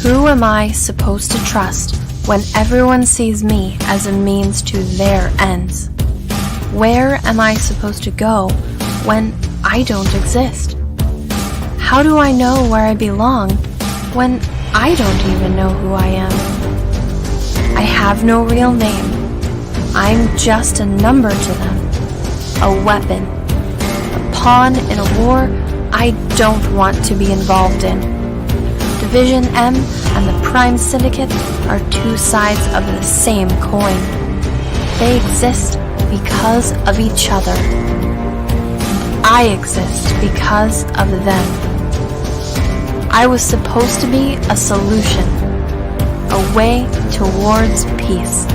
Who am I supposed to trust when everyone sees me as a means to their ends? Where am I supposed to go when I don't exist? How do I know where I belong when I don't even know who I am? I have no real name. I'm just a number to them, a weapon, a pawn in a war I don't want to be involved in. Division M and the Prime Syndicate are two sides of the same coin. They exist because of each other. I exist because of them. I was supposed to be a solution, a way towards peace.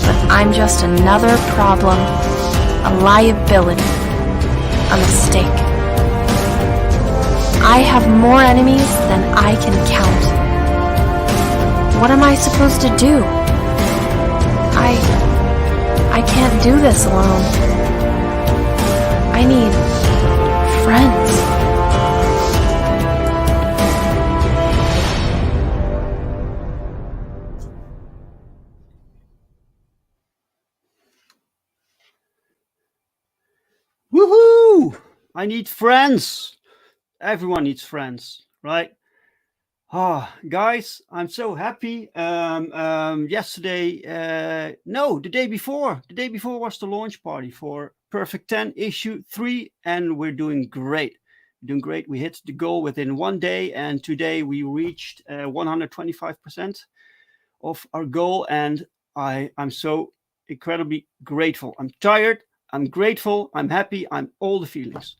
But I'm just another problem, a liability, a mistake. I have more enemies than I can count. What am I supposed to do? I can't do this alone. I need friends. Woohoo! I need friends. Everyone needs friends, right? Guys, I'm so happy. Yesterday, no, the day before was the launch party for Perfect 10 issue 3, and we're doing great. We hit the goal within 1 day, and today we reached 125% of our goal, and I'm so incredibly grateful. I'm tired, I'm grateful, I'm happy, I'm all the feelings.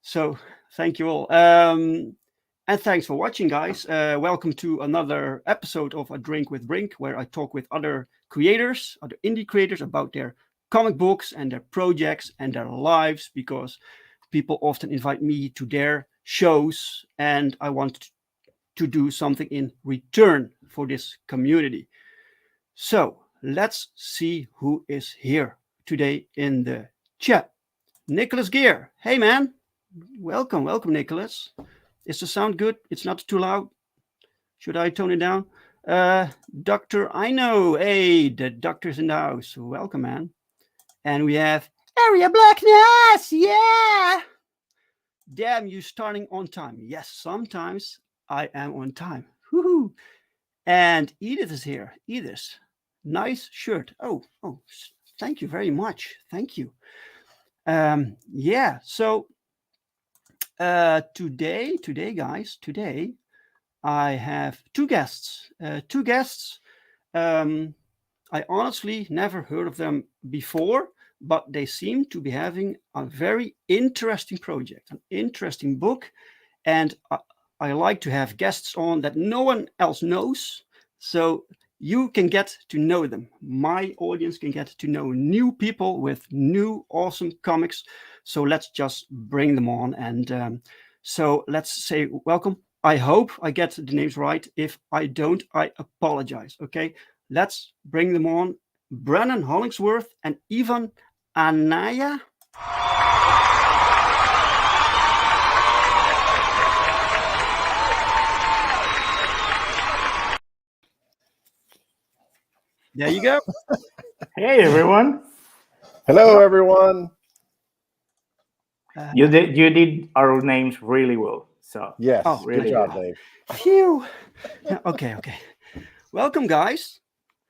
So thank you all. And thanks for watching, guys. Welcome to another episode of A Drink with Brink, where I talk with other creators, other indie creators, about their comic books and their projects and their lives, because people often invite me to their shows, and I want to do something in return for this community. So let's see who is here today in the chat. Nicholas Gear. Hey, man. Welcome, Nicholas. Is the sound good? It's not too loud? Should I tone it down? Dr. I know. Hey, the doctor's in the house. Welcome, man. And we have Area Blackness. Yeah. Damn, you starting on time. Yes, sometimes I am on time. Woohoo. And Edith is here. Edith, nice shirt. Oh, thank you very much. Thank you. Yeah, so today, guys, I have two guests. I honestly never heard of them before, but they seem to be having a very interesting project, an interesting book, and I like to have guests on that no one else knows, so you can get to know them. My audience can get to know new people with new awesome comics. So let's just bring them on. And so let's say welcome. I hope I get the names right. If I don't, I apologize. Okay, let's bring them on. Brannon Hollingsworth and Ivan Anaya. There you go. Hey, everyone. Hello, everyone. You did our names really well. So yes, really good job, Dave. Phew. Okay. Welcome, guys.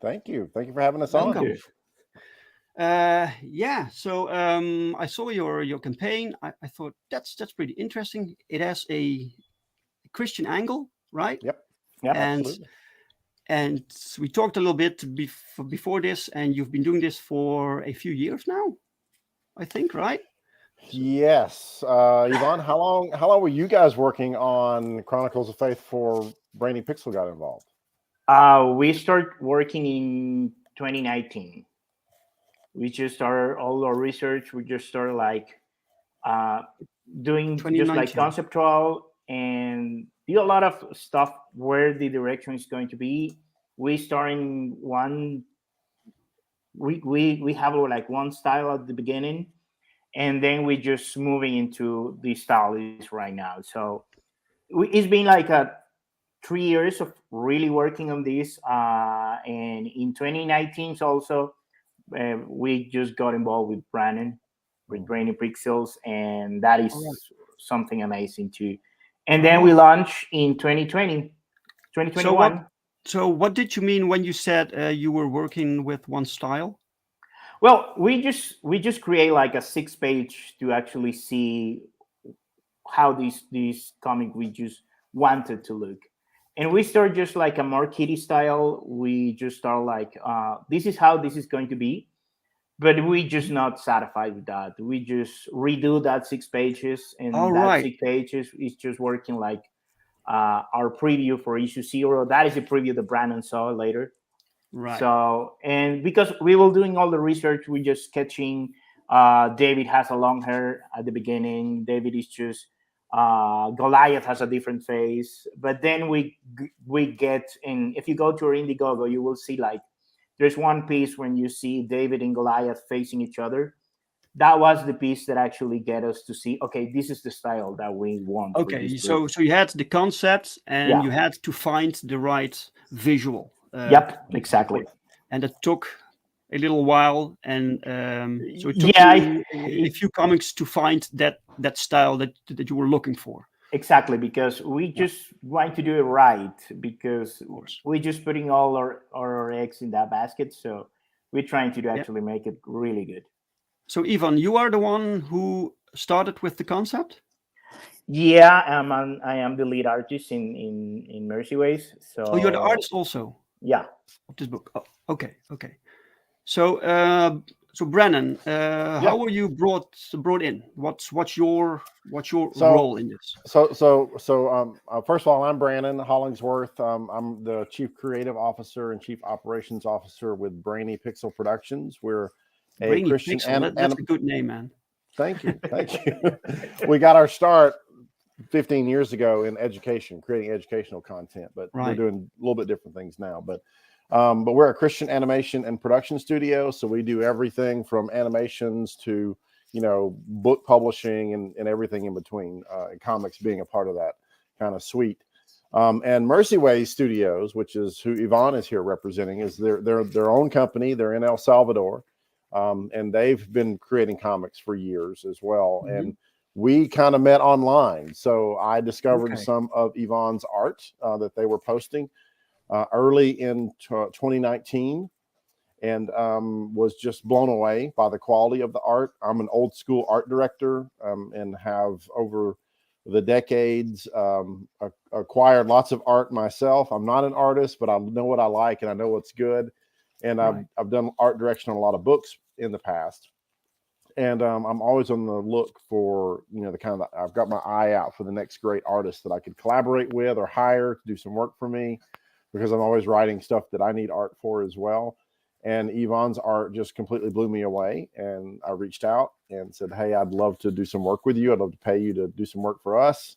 Thank you for having us Welcome. on. Yeah. So I saw your campaign. I thought that's pretty interesting. It has a Christian angle, right? Yep. Absolutely. And we talked a little bit before this, and you've been doing this for a few years now, I think, right? Yes. Yvonne, how long were you guys working on Chronicles of Faith before Brainy Pixel got involved? We started working in 2019. We just started all our research. We just started doing just like conceptual and do a lot of stuff where the direction is going to be. We starting one. We have like one style at the beginning, and then we just moving into the style is right now. So it's been like 3 years of really working on this. And in 2019 also, we just got involved with Brannon, with Brannon Pixels, and that is All right. something amazing too. And then we launched in 2020, So 2021. what did you mean when you said you were working with one style? Well, we just create like a 6-page to actually see how these comic we just wanted to look. And we start just like a more kiddie style. We just start like this is how this is going to be, but we just not satisfied with that. We just redo that 6 pages, All and that right. 6 pages is just working like our preview for issue 0. That is a preview that Brandon saw later. Right. So, and because we were doing all the research, we just sketching. David has a long hair at the beginning. David is just Goliath has a different face. But then we get in. If you go to our Indiegogo, you will see like there's one piece when you see David and Goliath facing each other. That was the piece that actually get us to see, okay, this is the style that we want. for Okay. this So book. you had the concept and Yeah. you had to find the right visual. Yep, exactly. And it took a little while, and so it took Yeah, you a few comics to find that style that you were looking for. exactly, because we just want to do it right, because Of course. we're just putting all our eggs in that basket. So we're trying to Yeah. actually make it really good. So Ivan, you are the one who started with the concept. Yeah, I am the lead artist in Mercy Ways. So Oh, you're the artist also yeah. of this book. Oh, okay. So, so Brannon, how were you brought in? What's your role in this? First of all, I'm Brannon Hollingsworth. I'm the Chief Creative Officer and Chief Operations Officer with Brainy Pixel Productions. We're a Brainy Christian Pixel. That's a good name, man. Thank you. We got our start 15 years ago in education, creating educational content, but we're Right. doing a little bit different things now. But we're a Christian animation and production studio, so we do everything from animations to book publishing and everything in between. Comics being a part of that kind of suite. And Mercy Way Studios, which is who Ivan is here representing, is their own company. They're in El Salvador, and they've been creating comics for years as well. Mhm. And we kind of met online, so I discovered Okay. some of Ivan's art that they were posting early in 2019, and was just blown away by the quality of the art. I'm an old school art director, and have over the decades acquired lots of art myself. I'm not an artist, but I know what I like and I know what's good. And Right. I've done art direction on a lot of books in the past. And I'm always on the look for, the kind of, I've got my eye out for the next great artist that I could collaborate with or hire to do some work for me, because I'm always writing stuff that I need art for as well. And Ivan's art just completely blew me away. And I reached out and said, hey, I'd love to do some work with you. I'd love to pay you to do some work for us.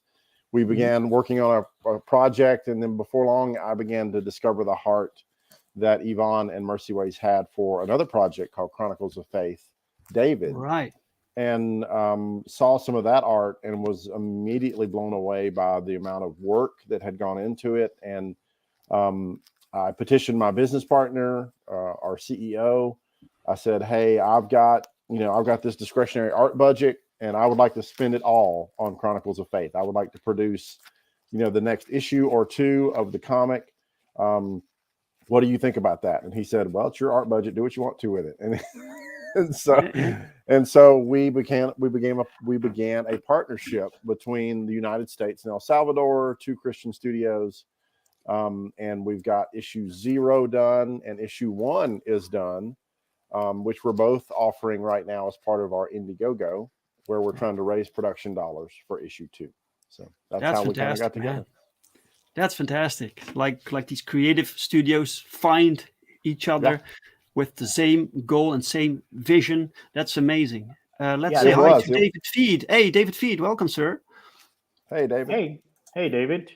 We began working on a project. And then before long, I began to discover the heart that Ivan and Mercy Ways had for another project called Chronicles of Faith, David. Right. And saw some of that art and was immediately blown away by the amount of work that had gone into it. And I petitioned my business partner, our CEO. I said, hey, I've got this discretionary art budget, and I would like to spend it all on Chronicles of Faith. I would like to produce, the next issue or two of the comic. What do you think about that? And he said, well, it's your art budget. Do what you want to with it. And so we began a partnership between the United States and El Salvador, 2 Christian studios. And we've got issue 0 done and issue 1 is done, which we're both offering right now as part of our Indiegogo, where we're trying to raise production dollars for issue 2. So that's how we kind of got together. Man. That's fantastic. Like these creative studios find each other with the same goal and same vision. That's amazing. Let's say hi to David Feed. Hey, David Feed, welcome, sir. Hey, David. Hey, David.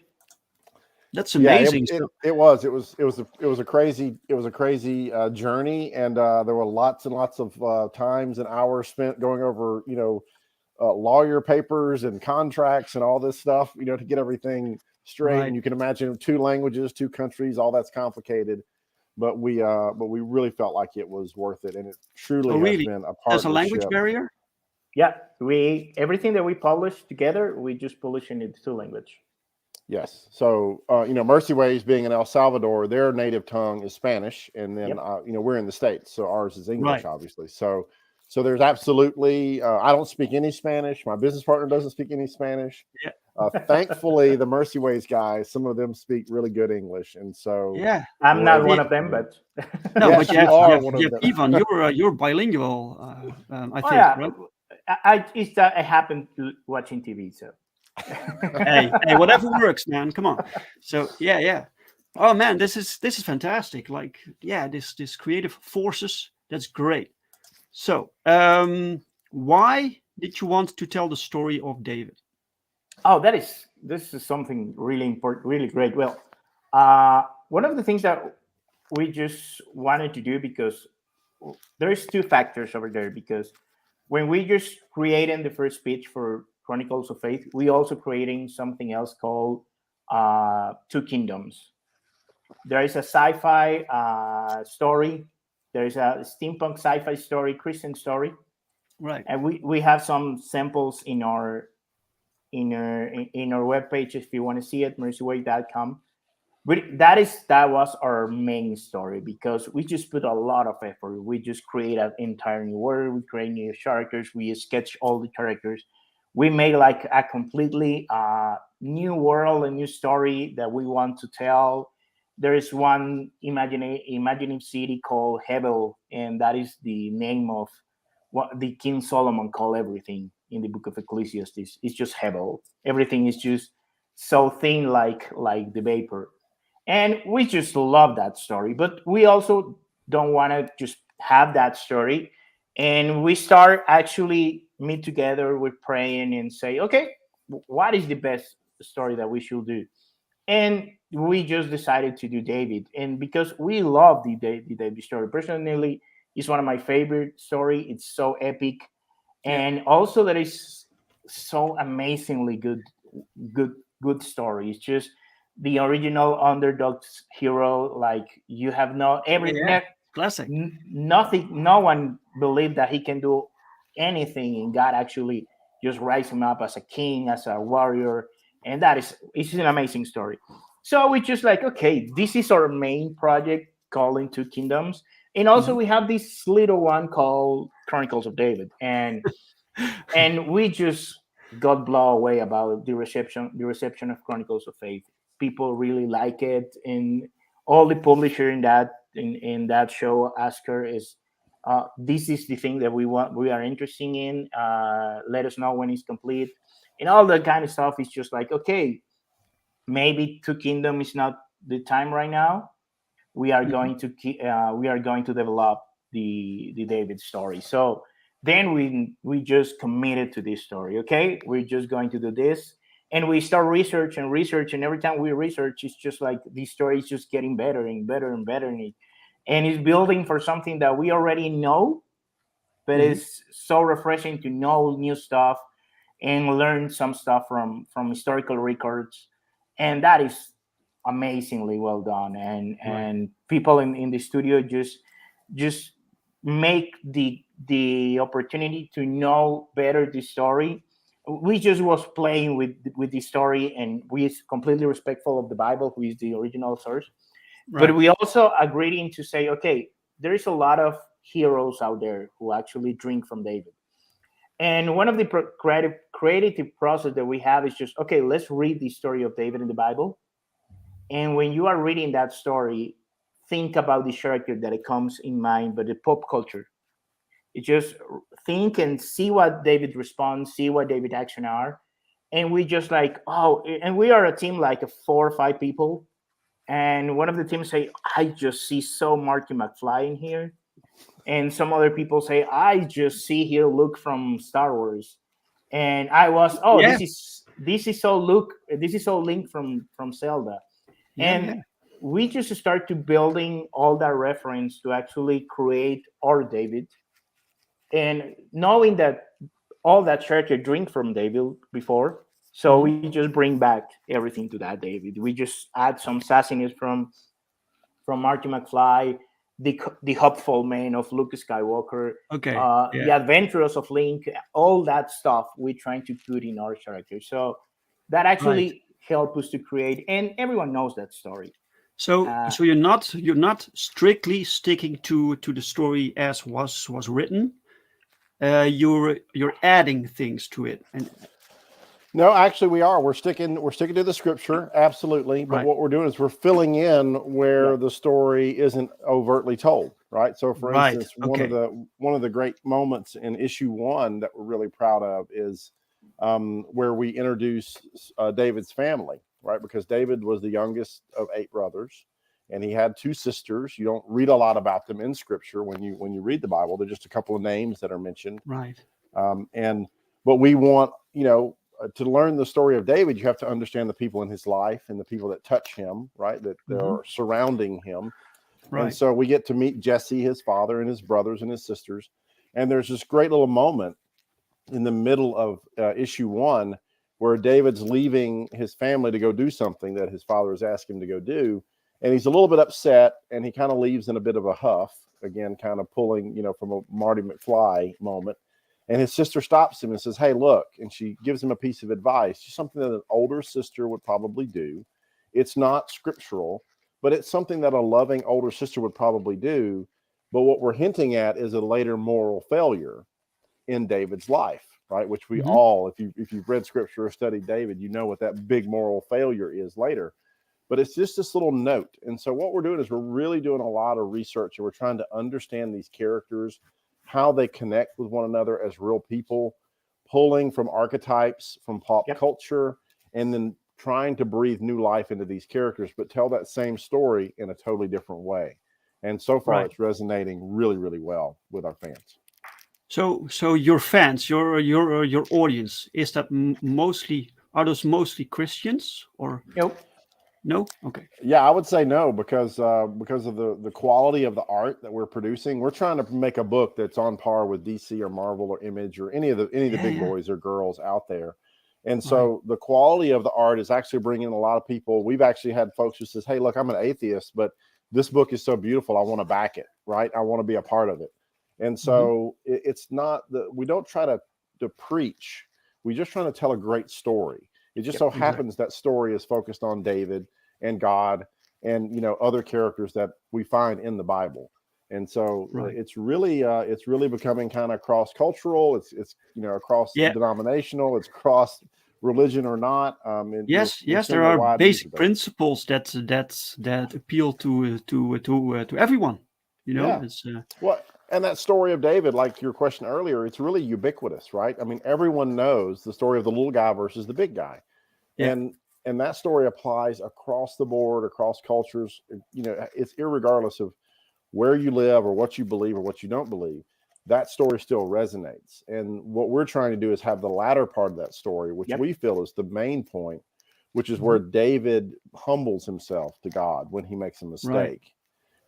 That's amazing. Yeah, it was a crazy journey, and there were lots and lots of times and hours spent going over lawyer papers and contracts and all this stuff, to get everything straight. Right. And you can imagine 2 languages, 2 countries, all that's complicated. But we really felt like it was worth it, and it truly Oh, has really? been a There's a language partnership. barrier? Yeah, everything that we publish together, we just publish in the 2 language. Yes. So, Mercy Ways being in El Salvador, their native tongue is Spanish. And then, we're in the States. So ours is English, Right. obviously. So there's absolutely, I don't speak any Spanish. My business partner doesn't speak any Spanish. Yeah. Thankfully, the Mercy Ways guys, some of them speak really good English. And so Yeah. I'm we're not able one to- of them, but No, Yes, but you are one of you have them. Ivan, you're bilingual, I think, yeah, right? it's that I happen to watching TV, so. Hey, whatever works, man. Come on. So yeah. Oh man, this is fantastic. Like, yeah, this creative forces. That's great. So, why did you want to tell the story of David? Oh, this is something really important, really great. Well, one of the things that we just wanted to do, because there's 2 factors over there, because when we just creating the first pitch for Chronicles of Faith, we also creating something else called 2 Kingdoms. There is a sci-fi story. There is a steampunk sci-fi story, Christian story, Right. and we have some samples in our webpage if you want to see it, mercyway.com. But that was our main story, because we just put a lot of effort. We just create an entire new world. We create new characters. We sketch all the characters. We made like a completely new world, a new story that we want to tell. There is one imaginative city called Abel, and that is the name of what the King Solomon called everything in the book of Ecclesiastes. It's just Abel. Everything is just so thin, like the vapor. And we just love that story, but we also don't want to just have that story. And we start actually meet together with praying and say, okay, what is the best story that we should do? And we just decided to do David. And because we love the David story, personally, it's one of my favorite story. It's so epic. And also that is so amazingly good story. It's just the original underdog's hero. Like, you have Classic. nothing. No one believed that he can do anything, and God actually just rise him up as a king, as a warrior, and it's an amazing story. So we just like, okay, this is our main project called 2 Kingdoms, and also we have this little one called Chronicles of David, and we just got blown away about the reception of Chronicles of Faith. People really like it, and all the publisher in that show ask her is, this is the thing that we are interested in. Let us know when it's complete, and all that kind of stuff. Is just like, okay, maybe 2 Kingdom is not the time right now. We are going to develop the David story. So then we just committed to this story. Okay, we're just going to do this, and we start research, and every time we research, it's just like the story is just getting better and better and better, and it's building for something that we already know, but it's so refreshing to know new stuff and learn some stuff from historical records, and that is amazingly well done. And people in the studio just make the opportunity to know better the story. We just was playing with the story, and we is completely respectful of the Bible, who is the original source. But we also agreed to say, okay, there is a lot of heroes out there who actually drink from David. And one of the creative process that we have is just, okay, let's read the story of David in the Bible. And when you are reading that story, think about the character that it comes in mind, but the pop culture. You just think and see what David responds, see what David action are. And we just like, oh, and we are a team like 4 or 5 people. And one of the teams say, I just see so Marty McFly in here. And some other people say, I just see here Luke from Star Wars. And I was, this is so Luke, this is so Link from Zelda. And we just start to building all that reference to actually create our David. And knowing that all that character drink from David before, So we just bring back everything to that, David. We just add some sassiness from Marty McFly, the hopeful man of Luke Skywalker, Okay. the Yeah. adventures of Link, all that stuff we're trying to put in our character. So that Right. actually helped us to create, and everyone knows that story. So Uh, so you're not strictly sticking to the story as was written. You're adding things to it, and No, actually, we are. We're sticking to the scripture, absolutely. But right, what we're doing is we're filling in yeah, where the story isn't overtly told, right? So, for right. instance, one of Okay. the great moments in issue 1 that we're really proud of is where we introduce David's family, right? Because David was the youngest of 8 brothers, and he had 2 sisters. You don't read a lot about them in scripture when you read the Bible. They're just a couple of names that are mentioned. Right. And but we want, to learn the story of David, you have to understand the people in his life and the people that touch him, right? That are surrounding him. And Right. so we get to meet Jesse, his father, and his brothers and his sisters. And there's this great little moment in the middle of issue 1 where David's leaving his family to go do something that his father has asked him to go do. And he's a little bit upset, and he kind of leaves in a bit of a huff, again, kind of pulling, from a Marty McFly moment. And his sister stops him and says, "Hey, look," and she gives him a piece of advice, just something that an older sister would probably do. It's not scriptural, but it's something that a loving older sister would probably do. But what we're hinting at is a later moral failure in David's life, right? Which we all, if you've read scripture or studied David, you know what that big moral failure is later. But it's just this little note. And so what we're doing is we're really doing a lot of research, and we're trying to understand these characters, how they connect with one another as real people, pulling from archetypes from pop culture, and then trying to breathe new life into these characters, but tell that same story in a totally different way. And so far, Right. it's resonating really, really well with our fans. So your fans, your audience, is that are those mostly Christians or nope. no? Okay. Yeah, I would say no, because of the quality of the art that we're producing. We're trying to make a book that's on par with DC or Marvel or Image or any of the big boys or girls out there. And so the quality of the art is actually bringing a lot of people. We've actually had folks who says, "Hey, look, I'm an atheist, but this book is so beautiful. I want to back it, right? I want to be a part of it." And so it's not that we don't try to preach. We're just trying to tell a great story. It just so happens that story is focused on David and God and other characters that we find in the Bible. And so it's really becoming kind of cross-cultural. It's across denominational. It's cross religion or not. Yes, we're there seeing a are wide basic range of principles that appeal to everyone. Yeah. It's Well, and that story of David, like your question earlier, it's really ubiquitous, right? I mean, everyone knows the story of the little guy versus the big guy. Yeah. And that story applies across the board, across cultures. It's irregardless of where you live or what you believe or what you don't believe. That story still resonates. And what we're trying to do is have the latter part of that story, which we feel is the main point, which is where David humbles himself to God when he makes a mistake.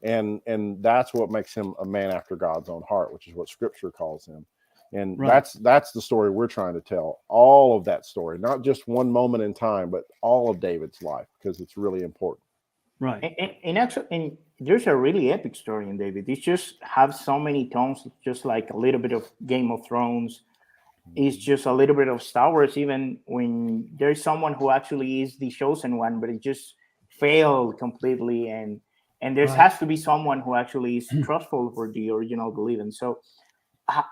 And that's what makes him a man after God's own heart, which is what Scripture calls him. And that's the story we're trying to tell. All of that story, not just one moment in time, but all of David's life, because it's really important. Right. And actually, and there's a really epic story in David. It just have so many tones, just like a little bit of Game of Thrones. It's just a little bit of Star Wars, even when there's someone who actually is the chosen one, but it just failed completely. And there has to be someone who actually is trustful for the original belief. And so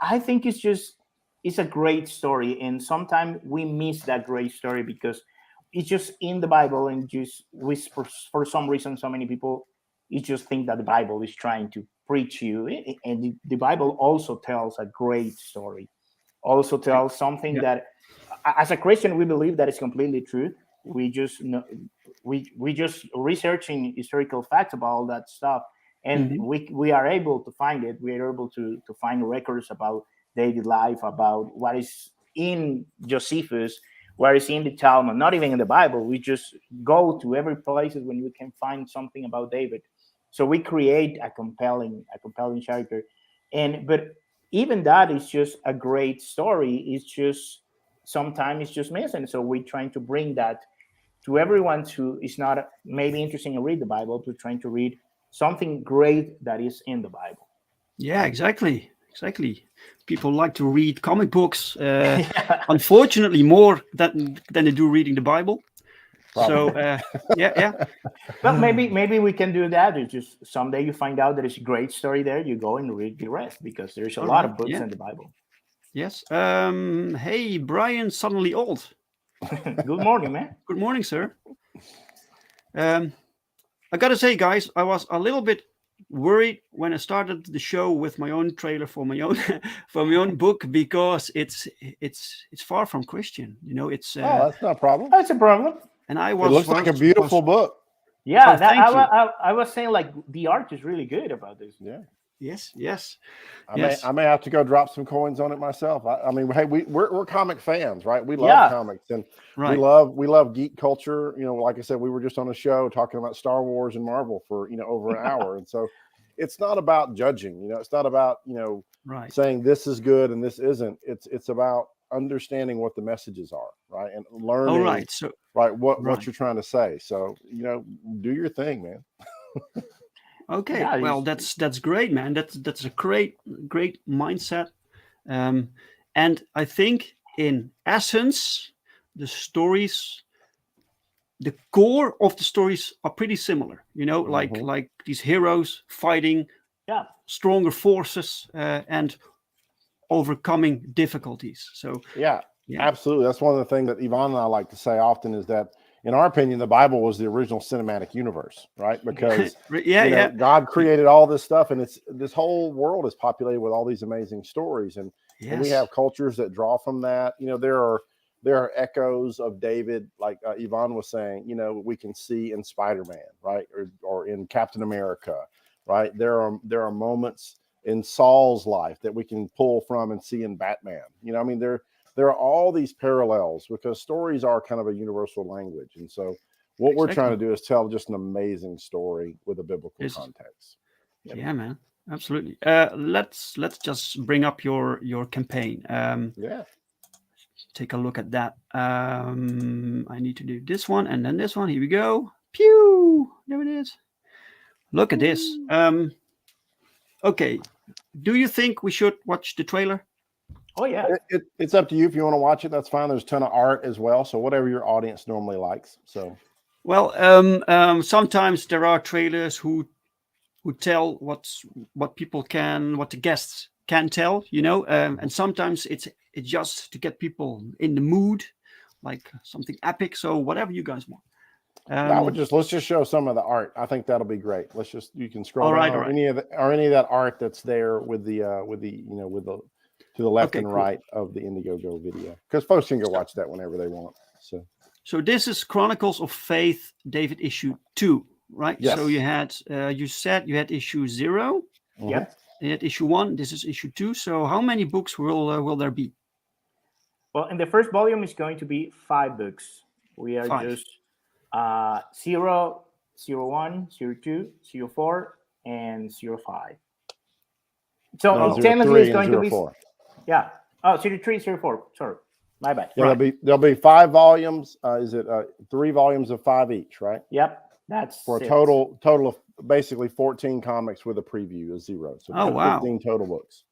I think it's a great story. And sometimes we miss that great story because it's just in the Bible, and just for some reason, so many people just think that the Bible is trying to preach you. And the Bible also tells a great story, also tells something that as a Christian we believe that is completely true. We just know, we just researching historical facts about all that stuff, and we are able to find it. We are able to find records about daily life, about what is in Josephus, what is in the Talmud, not even in the Bible. We just go to every places when we can find something about David. So we create a compelling character. But even that is just a great story. It's just sometimes it's just missing. So we're trying to bring that to everyone who is not maybe interested in read the Bible, to trying to read something great that is in the Bible. Yeah, exactly. People like to read comic books, unfortunately more than they do reading the Bible. Probably. So yeah. Well, maybe we can do that. It's just someday you find out there's a great story there, you go and read the rest, because there's a lot of books in the Bible. Yes. Hey, Brian, suddenly old. Good morning, man. Good morning, sir. I gotta say, guys, I was a little bit worried when I started the show with my own trailer for my own book, because it's far from Christian. It's that's not a problem. That's a problem. And I was. It looks like a beautiful book. Yeah, Oh, I was saying, like, the art is really good about this. Yeah. Yes. I may have to go drop some coins on it myself. I mean, hey, we're comic fans, right? We love comics, and we love geek culture. Like I said, we were just on a show talking about Star Wars and Marvel for over an hour, and so it's not about judging. It's not about saying this is good and this isn't. It's about understanding what the messages are, right, and learning. What you're trying to say. So do your thing, man. Okay, well, that's great, man. That's a great mindset, and I think in essence, the core of the stories are pretty similar. Like these heroes fighting stronger forces and overcoming difficulties. So yeah, absolutely. That's one of the things that Ivan and I like to say often, is that, in our opinion, the Bible was the original cinematic universe, right? Because God created all this stuff, and this whole world is populated with all these amazing stories, and we have cultures that draw from that. There are echoes of David, like Ivan was saying. We can see in Spider-Man, right, or in Captain America, right? There are moments in Saul's life that we can pull from and see in Batman. I mean, there are all these parallels, because stories are kind of a universal language. And so what we're trying to do is tell just an amazing story with a biblical context. Yeah, man. Absolutely. Let's just bring up your campaign. Take a look at that. I need to do this one and then this one. Here we go. Pew! There it is. Look at this. Okay. Do you think we should watch the trailer? Oh yeah, it's up to you. If you want to watch it, that's fine. There's a ton of art as well, so whatever your audience normally likes. So, well, sometimes there are trailers who tell what the guests can tell, and sometimes it's just to get people in the mood, like something epic. So whatever you guys want. Let's just show some of the art. I think that'll be great. You can scroll down any of that art that's there with the to the left and right of the Indiegogo video, because folks can go watch that whenever they want. So this is Chronicles of Faith, David, issue 2, right? Yes. So you had you said you had issue 0. Yep. You had issue 1. This is issue 2. So how many books will there be? Well, in the first volume is going to be 5 books. We are 5. just 0, 01, 02, 04, and 05. So technically it's going to be 04. Yeah. Oh, 03, 04. Sorry. My bad. Yeah, there'll be 5 volumes. Is it 3 volumes of 5 each, right? Yep. That's for a total of basically 14 comics with a preview of 0. So 15 total books.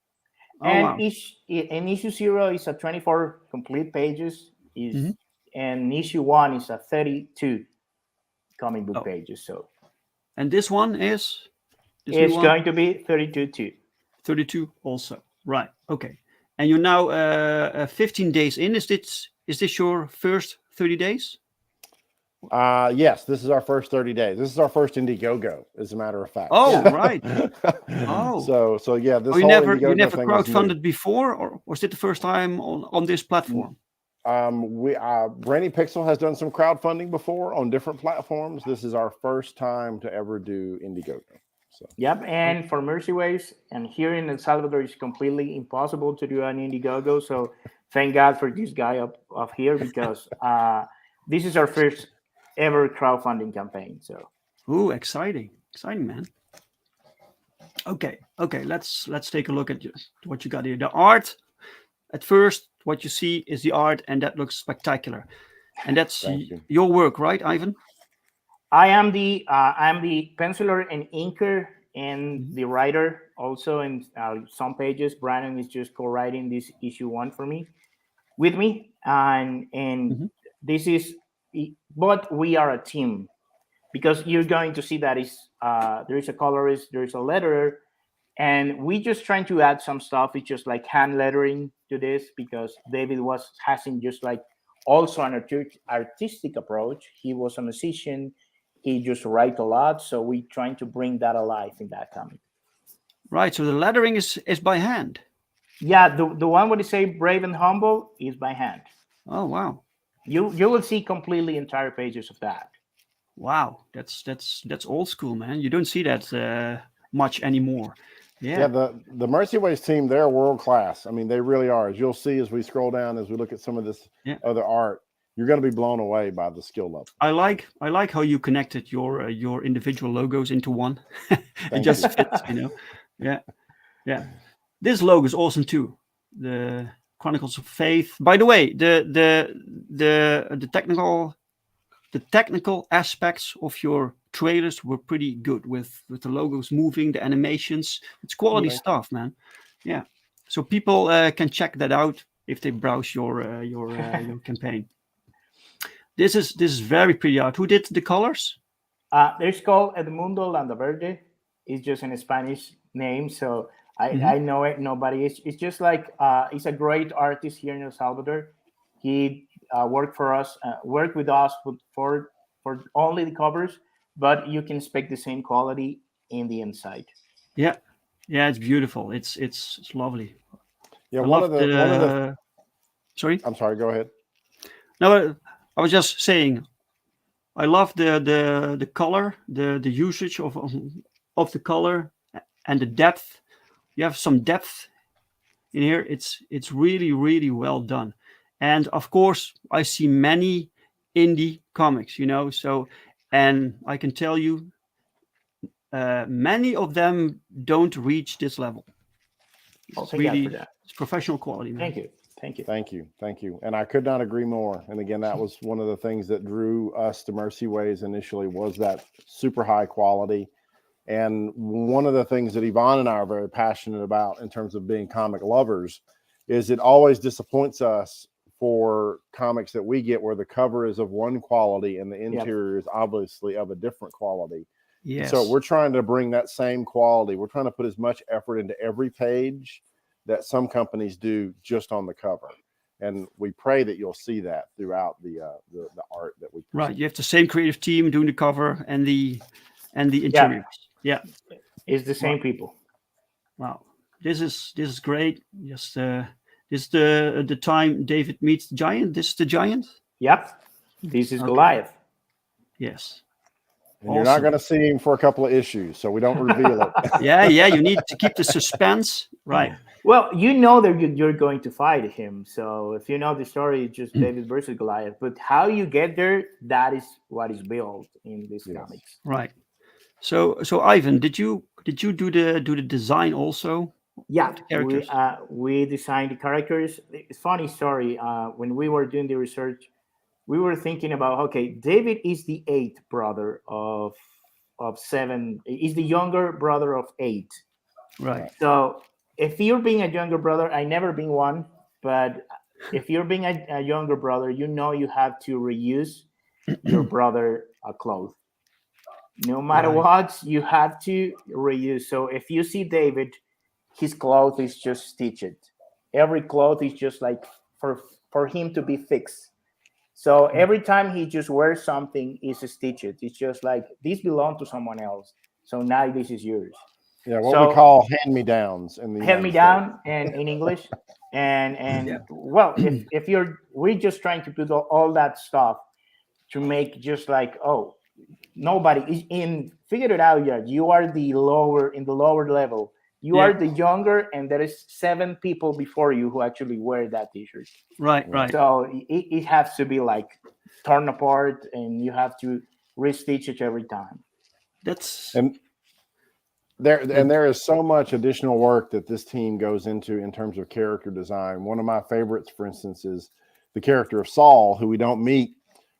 And issue 0 is a 24 complete pages. And issue 1 is a 32 comic book pages. So. And this one is? It's going to be 32 too. 32 also. Right. Okay. And you're now 15 days in. Is this your first 30 days? Yes, this is our first 30 days. This is our first Indiegogo, as a matter of fact. Oh, right. Oh. So yeah, this you never crowdfunded before, or was it the first time on this platform? Brandy Pixel has done some crowdfunding before on different platforms. This is our first time to ever do Indiegogo. So. Yep, and for Mercy Waves, and here in El Salvador, it's completely impossible to do an Indiegogo. So thank God for this guy up here, because this is our first ever crowdfunding campaign. So, exciting, man. Okay, let's take a look at what you got here. The art. at first, what you see is the art, and that looks spectacular. And that's Thank you. your work, right, Ivan? I am the penciler and inker and the writer also in some pages. Brannon is just co-writing this issue 1 for me, with me, and this is, but we are a team, because you're going to see that is there is a colorist, there is a letterer, and we just trying to add some stuff. It's just like hand lettering to this, because David was having just like also an artistic approach. He was a musician. He just write a lot, so we trying to bring that alive in that comic. Right. So the lettering is by hand. Yeah, the one where they say brave and humble is by hand. Oh wow. You will see completely entire pages of that. Wow, that's old school, man. You don't see that much anymore. Yeah, the Mercy Ways team, they're world class. I mean, they really are. As you'll see as we scroll down, as we look at some of this other art, you're going to be blown away by the skill level. I like how you connected your individual logos into one. It just fits, Yeah. This logo is awesome too. The Chronicles of Faith. By the way, the technical aspects of your trailers were pretty good with the logos moving, the animations. It's quality stuff, man. Yeah. So people can check that out if they browse your campaign. This is very pretty art. Who did the colors? There's called Edmundo Landaverde. It's just an Spanish name, so I know it. Nobody. It's just like he's a great artist here in El Salvador. He worked with us for only the covers, but you can expect the same quality in the inside. Yeah, it's beautiful. It's lovely. Yeah, one of the. Sorry. I'm sorry. Go ahead. No, I was just saying, I love the color, the usage of the color and the depth. You have some depth in here. It's really, really well done. And of course, I see many indie comics, so, and I can tell you, many of them don't reach this level. It's really, it's professional quality, man. Thank you. And I could not agree more. And again, that was one of the things that drew us to Mercy Ways initially, was that super high quality. And one of the things that Yvonne and I are very passionate about in terms of being comic lovers is it always disappoints us for comics that we get where the cover is of one quality and the interior is obviously of a different quality. Yes. So we're trying to bring that same quality. We're trying to put as much effort into every page that some companies do just on the cover. And we pray that you'll see that throughout the art that we present. Right. You have the same creative team doing the cover and the interiors. Yeah. It's the same people. Wow. This is great. Just this is the time David meets the giant. This is the giant? Yep. This is Goliath. Yes. And you're not going to see him for a couple of issues, so we don't reveal it. Yeah. You need to keep the suspense. Right. Well, you know that you're going to fight him. So if you know the story, it's just David versus Goliath. But how you get there, that is what is built in these comics. Right. So Ivan, did you do the design also? Yeah, we designed the characters. It's a funny story. When we were doing the research, we were thinking about, okay, David is the 8th brother of 7. He's the younger brother of 8. Right. So if you're being a younger brother, I never been one, but if you're being a younger brother, you have to reuse your brother clothes. No matter what, you have to reuse. So if you see David, his cloth is just stitched. Every cloth is just like for him to be fixed. So every time he just wears something, is stitched. It's just like, this belongs to someone else. So now this is yours. Yeah, what we call hand-me-downs in the hand-me-down and in English. And well, if we're just trying to put all that stuff to make just like, oh, nobody is in, figure it out yet. You are in the lower level. You are the younger, and there is 7 people before you who actually wear that t-shirt. Right. So it has to be like torn apart, and you have to restitch it every time. There is so much additional work that this team goes into in terms of character design. One of my favorites, for instance, is the character of Saul, who we don't meet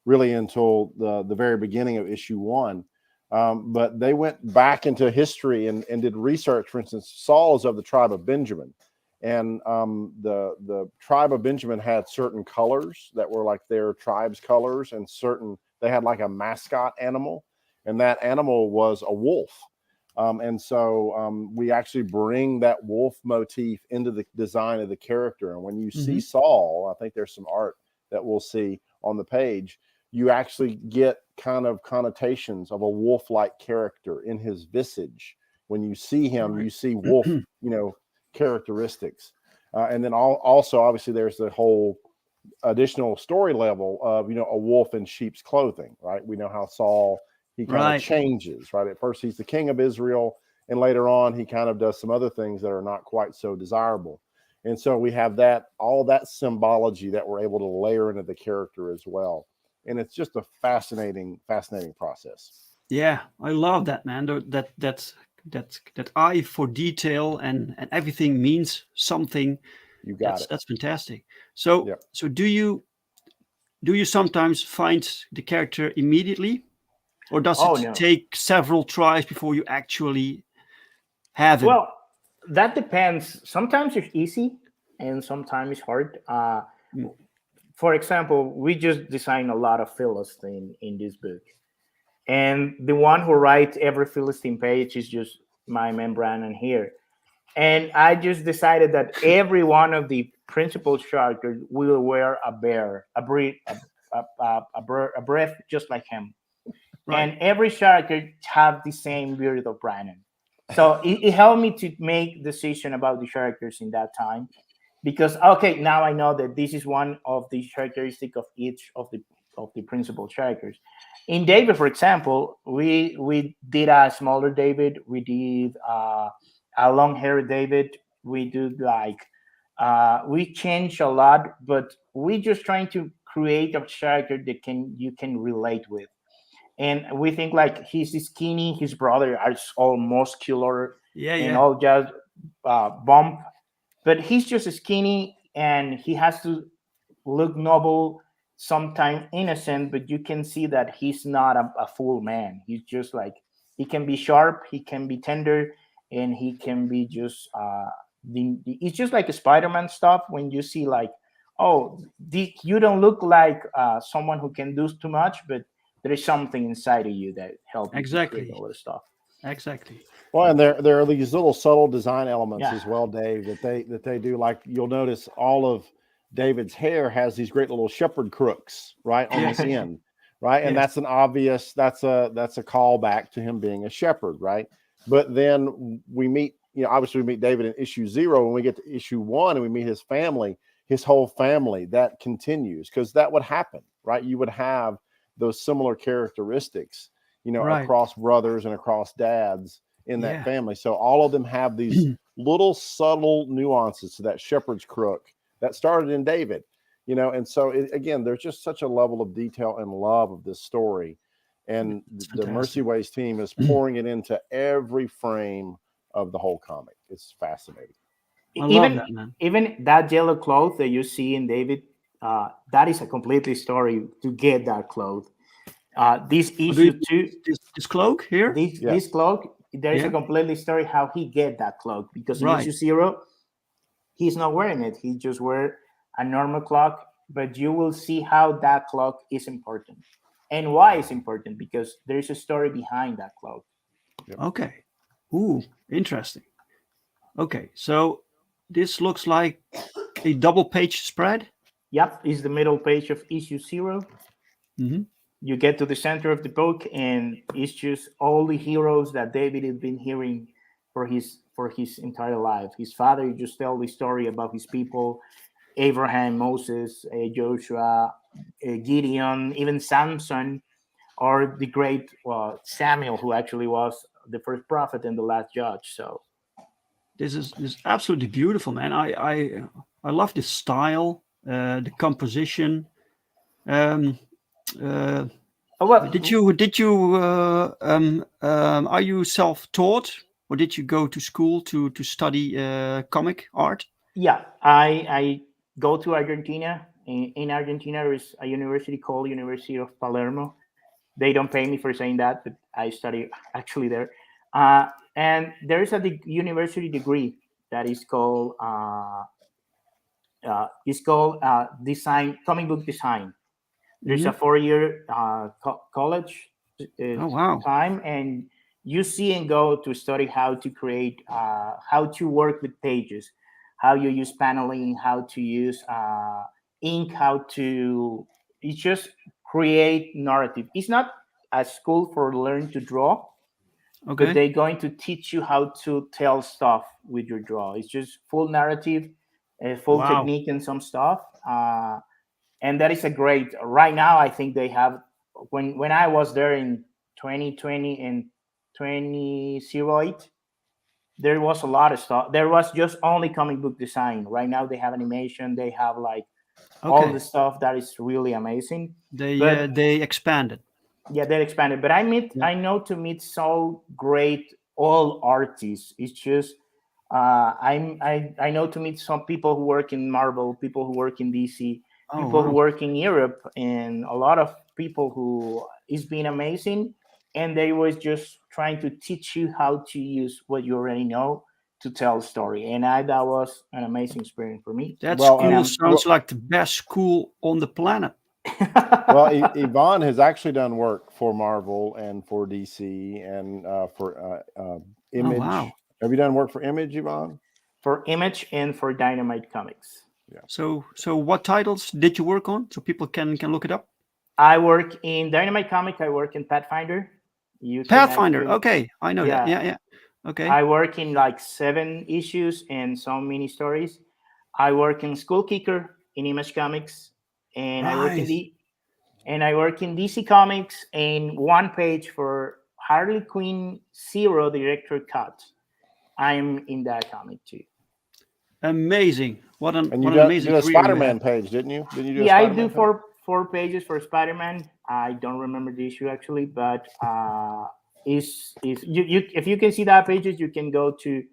really until the very beginning of issue 1. But they went back into history and did research. For instance, Saul is of the tribe of Benjamin, and the tribe of Benjamin had certain colors that were like their tribe's colors, and they had like a mascot animal, and that animal was a wolf. And so we actually bring that wolf motif into the design of the character. And when you see Saul, I think there's some art that we'll see on the page, you actually get kind of connotations of a wolf-like character in his visage. When you see him, you see wolf, characteristics. And then also, obviously, there's the whole additional story level of, a wolf in sheep's clothing, right? We know how Saul, he kind of changes, right? At first, he's the king of Israel, and later on, he kind of does some other things that are not quite so desirable. And so we have all that symbology that we're able to layer into the character as well. And it's just a fascinating process. Yeah, I love that, man. That eye for detail and everything means something. You got it. That's fantastic. So do you sometimes find the character immediately? Or does it take several tries before you actually have it? Well, that depends. Sometimes it's easy and sometimes it's hard. For example, we just designed a lot of Philistine in this book. And the one who writes every Philistine page is just my man Brannon here. And I just decided that every one of the principal characters will wear a breath just like him. Right. And every character have the same beard of Brannon. So it helped me to make decision about the characters in that time, because now I know that this is one of the characteristic of each of the principal characters. In David, for example, we did a smaller David, we did a long-haired David, we do we changed a lot, but we just trying to create a character that you can relate with. And we think he's skinny, his brother is all muscular, all just bump, but he's just skinny and he has to look noble, sometimes innocent, but you can see that he's not a full man. He's just he can be sharp, he can be tender, and he can be just it's just like a Spider-Man stuff when you see you don't look like someone who can do too much, but there is something inside of you that helps you create all this stuff. Exactly. Well, and there are these little subtle design elements as well, Dave, that they do. Like you'll notice all of David's hair has these great little shepherd crooks right on this end, right? And that's an obvious that's a callback to him being a shepherd, right? But then we meet, obviously we meet David in issue 0. When we get to issue 1 and we meet his family, his whole family, that continues, because that would happen, right? You would have those similar characteristics, across brothers and across dads in that family. So all of them have these little subtle nuances to that shepherd's crook that started in David, and so again, there's just such a level of detail and love of this story. And the Mercy Ways team is pouring it into every frame of the whole comic. It's fascinating. Even that yellow cloth that you see in David, that is a completely story to get that cloth. This issue 2, this cloak here, this cloak, there is a completely story how he get that cloak, because in issue 0, he's not wearing it. He just wear a normal cloak, but you will see how that cloak is important and why it's important, because there is a story behind that cloak. Okay. Ooh, interesting. Okay, so this looks like a double page spread. Yep, it's the middle page of issue 0. You get to the center of the book, and it's just all the heroes that David has been hearing for his entire life. His father just tell the story about his people: Abraham, Moses, Joshua, Gideon, even Samson, or the great Samuel, who actually was the first prophet and the last judge. So this is absolutely beautiful, man. I love the style, the composition. Did you are you self-taught or did you go to school to study comic art? Yeah, I go to Argentina. In Argentina, there is a university called University of Palermo. They don't pay me for saying that, but I study actually there. And there is a university degree that is called design, comic book design. There's a 4-year college Oh wow! time, and you see and go to study how to create, how to work with pages, how you use paneling, how to use ink, how to, it's just create narrative. It's not a school for learn to draw, but Okay. they're going to teach you how to tell stuff with your draw. It's just full narrative, full Wow. technique and some stuff. And that is a great, right now I think they have, when I was there in 2020 and 2008, there was a lot of stuff. There was just only comic book design. Right now they have animation, they have like all the stuff that is really amazing. They expanded. Yeah, they expanded. But I know to meet so great all artists. It's just I know to meet some people who work in Marvel, people who work in DC, people who work in Europe, and a lot of people who it's been amazing. And they was just trying to teach you how to use what you already know to tell a story. And that was an amazing experience for me. That Well, school sounds like the best school on the planet. Well, Ivan has actually done work for Marvel and for DC and for Image. Oh, wow. Have you done work for Image, Ivan? For Image and for Dynamite Comics. Yeah. So what titles did you work on, so people can look it up? I work in Dynamite Comic. I work in Pathfinder. Pathfinder. Okay, I know that. Yeah. Okay. I work in like 7 issues and some mini stories. I work in School Kicker in Image Comics, and I work in DC Comics and 1 page for Harley Quinn Zero Director Cut. I'm in that comic too. Amazing! What an you amazing did a career Spider-Man page, didn't you? Didn't you do? Yeah, I do 4 pages for Spider-Man. I don't remember the issue actually, but is you if you can see that pages, you can go to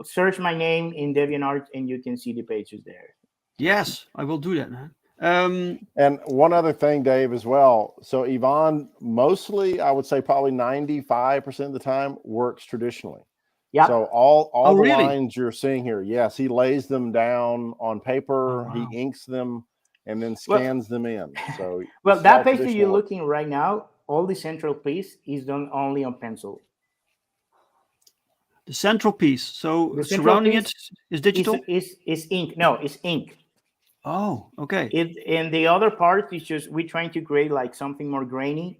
search my name in DeviantArt and you can see the pages there. Yes, I will do that, man. And one other thing, Dave, as well. So Ivan, mostly, I would say probably 95% of the time works traditionally. Yeah. So all the really? lines you're seeing here, yes, he lays them down on paper, wow. he inks them, and then scans them in. So well, that page that you're looking right now, all the central piece is done only on pencil. The central piece. So the surrounding it is digital. Is ink? No, it's ink. Oh, okay. And the other part is just we're trying to create like something more grainy.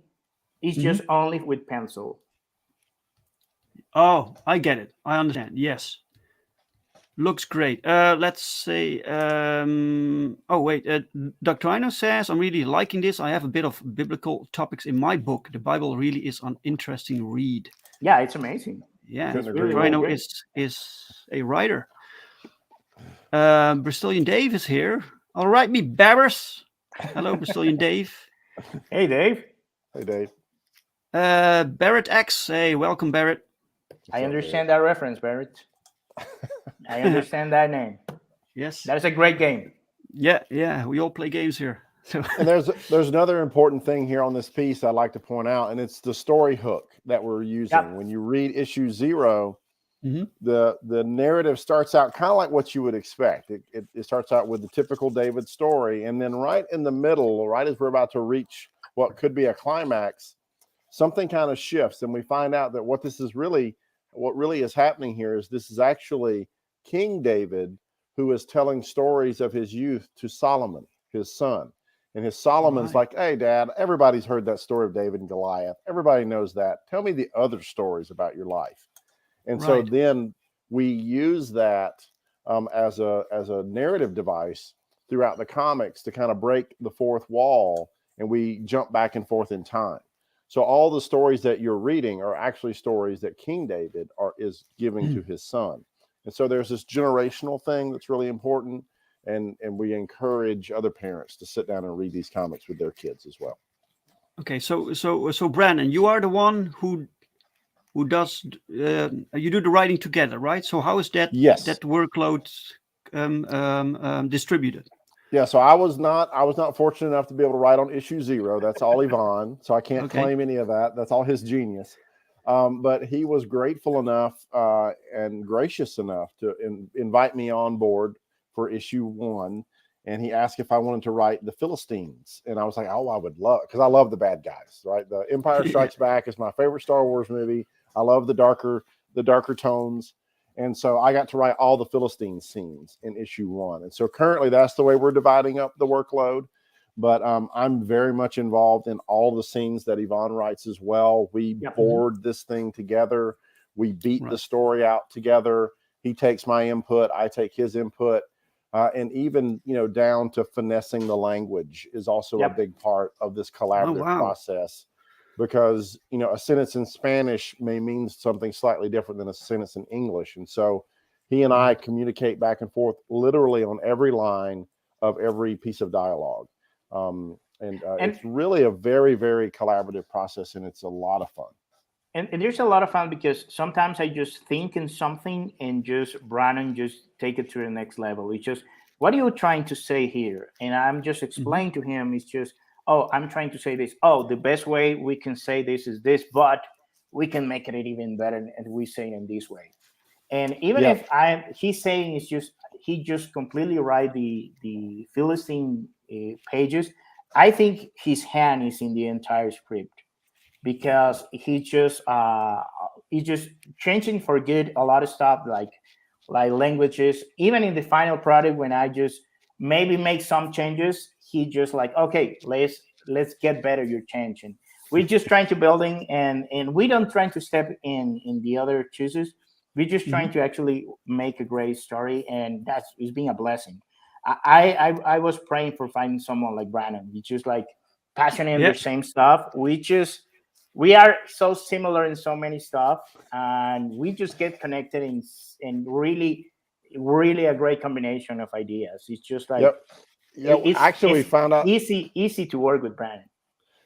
It's just only with pencil. Oh, I get it. I understand. Yes. Looks great. Let's say. Oh wait. Dr. Ino says, "I'm really liking this. I have a bit of biblical topics in my book. The Bible really is an interesting read." Yeah, it's amazing. Yeah, really Dr. Ino is a writer. Bristolian Dave is here. All right, me Babbers. Hello, Bristolian Dave. Hey, Dave. Hey, Dave. Barrett X. Hey, welcome, Barrett. I understand that reference, Barrett. I understand that name. Yes, that is a great game. Yeah. We all play games here. So. And there's another important thing here on this piece I'd like to point out, and it's the story hook that we're using. Yep. When you read issue 0, the narrative starts out kind of like what you would expect. It starts out with the typical David story, and then right in the middle, right as we're about to reach what could be a climax, something kind of shifts, and we find out that what really is happening here is this is actually King David who is telling stories of his youth to Solomon, his son. And his Solomon's like, "Hey, Dad, everybody's heard that story of David and Goliath. Everybody knows that. Tell me the other stories about your life." And so then we use that as a narrative device throughout the comics to kind of break the fourth wall, and we jump back and forth in time. So all the stories that you're reading are actually stories that King David is giving to his son. And so there's this generational thing that's really important. And we encourage other parents to sit down and read these comics with their kids as well. Okay, so Brannon, you are the one who who does you do the writing together, right? So how is that Yes. that workload distributed? Yeah, so I was not fortunate enough to be able to write on issue 0. That's all Ivan, so I can't Okay. claim any of that. That's all his genius. But he was grateful enough and gracious enough to invite me on board for issue 1. And he asked if I wanted to write the Philistines. And I was like, oh, I would love, because I love the bad guys, right? The Empire Strikes Back is my favorite Star Wars movie. I love the darker tones. And so I got to write all the Philistine scenes in issue 1. And so currently that's the way we're dividing up the workload. But I'm very much involved in all the scenes that Ivan writes as well. We board this thing together. We beat the story out together. He takes my input. I take his input. And even, down to finessing the language is also a big part of this collaborative process. Because, a sentence in Spanish may mean something slightly different than a sentence in English. And so he and I communicate back and forth literally on every line of every piece of dialogue. And it's really a very, very collaborative process, and it's a lot of fun. And there's a lot of fun because sometimes I just think in something and just Brannon just take it to the next level. It's just, what are you trying to say here? And I'm just explaining to him, it's just, oh, I'm trying to say this. Oh, the best way we can say this is this, but we can make it even better and we say it in this way. And even if he's saying it's just, he just completely write the Philistine pages, I think his hand is in the entire script because he's just changing for good a lot of stuff like languages. Even in the final product, when I just maybe make some changes, he just like, okay, let's get better your change. And we're just trying to building and we don't trying to step in the other choices. We're just trying to actually make a great story, and it's been a blessing. I was praying for finding someone like Brannon. He's just like passionate in the same stuff. We are so similar in so many stuff, and we just get connected in really a great combination of ideas. It's just like we found out easy to work with Brannon.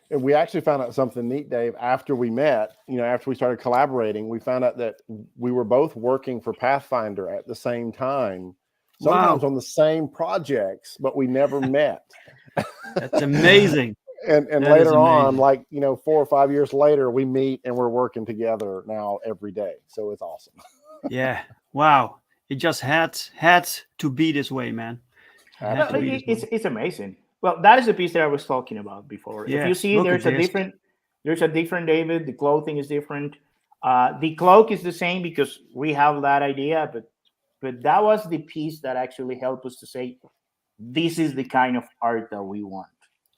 And we actually found out something neat, Dave, after we met, after we started collaborating. We found out that we were both working for Pathfinder at the same time, sometimes on the same projects, but we never met. That's amazing. And later on, 4 or 5 years later, we meet and we're working together now every day. So it's awesome. Yeah. Wow. It just had to be this way, man. It's amazing. Well, that is the piece that I was talking about before. Yeah. If you see, there's a different David. The clothing is different. The cloak is the same because we have that idea, but that was the piece that actually helped us to say, this is the kind of art that we want.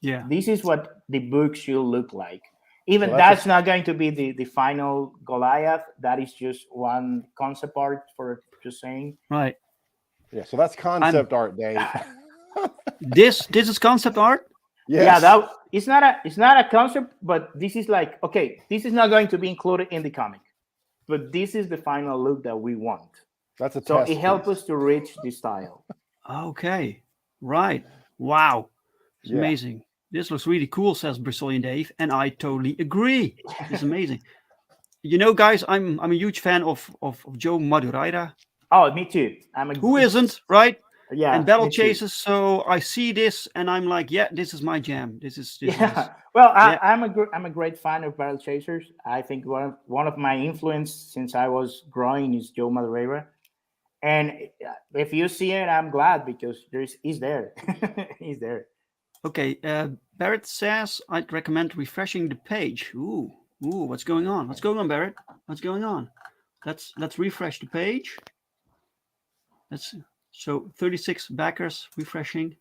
Yeah. This is what the book should look like. Even that's not going to be the final Goliath. That is just one concept art for just saying. Right. Yeah. So that's concept art, Dave. This is concept art. Yes. Yeah, it's not a concept, but this is like, okay, this is not going to be included in the comic, but this is the final look that we want. That's so it helps us to reach the style. Okay, right. Wow, it's amazing. This looks really cool, says Brazilian Dave, and I totally agree. It's amazing. Guys, I'm a huge fan of Joe Madureira. Oh, me too. Who isn't, right? Yeah, and battle chases. So I see this, and I'm like, yeah, this is my jam. This is. Well, I'm a great fan of battle chasers. I think one of my influence since I was growing is Joe Madureira, and if you see it, I'm glad because he's there. He's there. Okay, Barrett says I'd recommend refreshing the page. Ooh, what's going on? What's going on, Barrett? What's going on? Let's refresh the page. So 36 backers refreshing.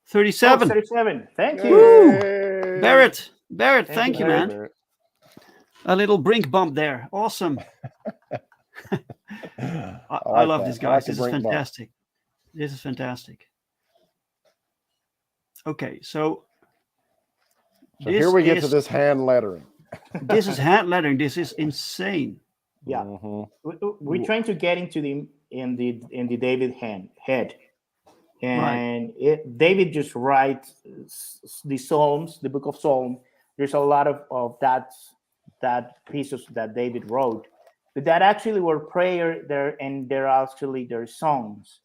37. 37. Thank you. Woo! Barrett, thank you, man. Barrett. A little Brink bump there. Awesome. I love this, guys. This is fantastic. This is fantastic. Okay, so here we get to this hand lettering. This is hand lettering. This is insane. Yeah, we're trying to get into the David head, and David just writes the Psalms, the Book of Psalms. There's a lot of that that pieces that David wrote, but that actually were prayer there, and they're actually their songs.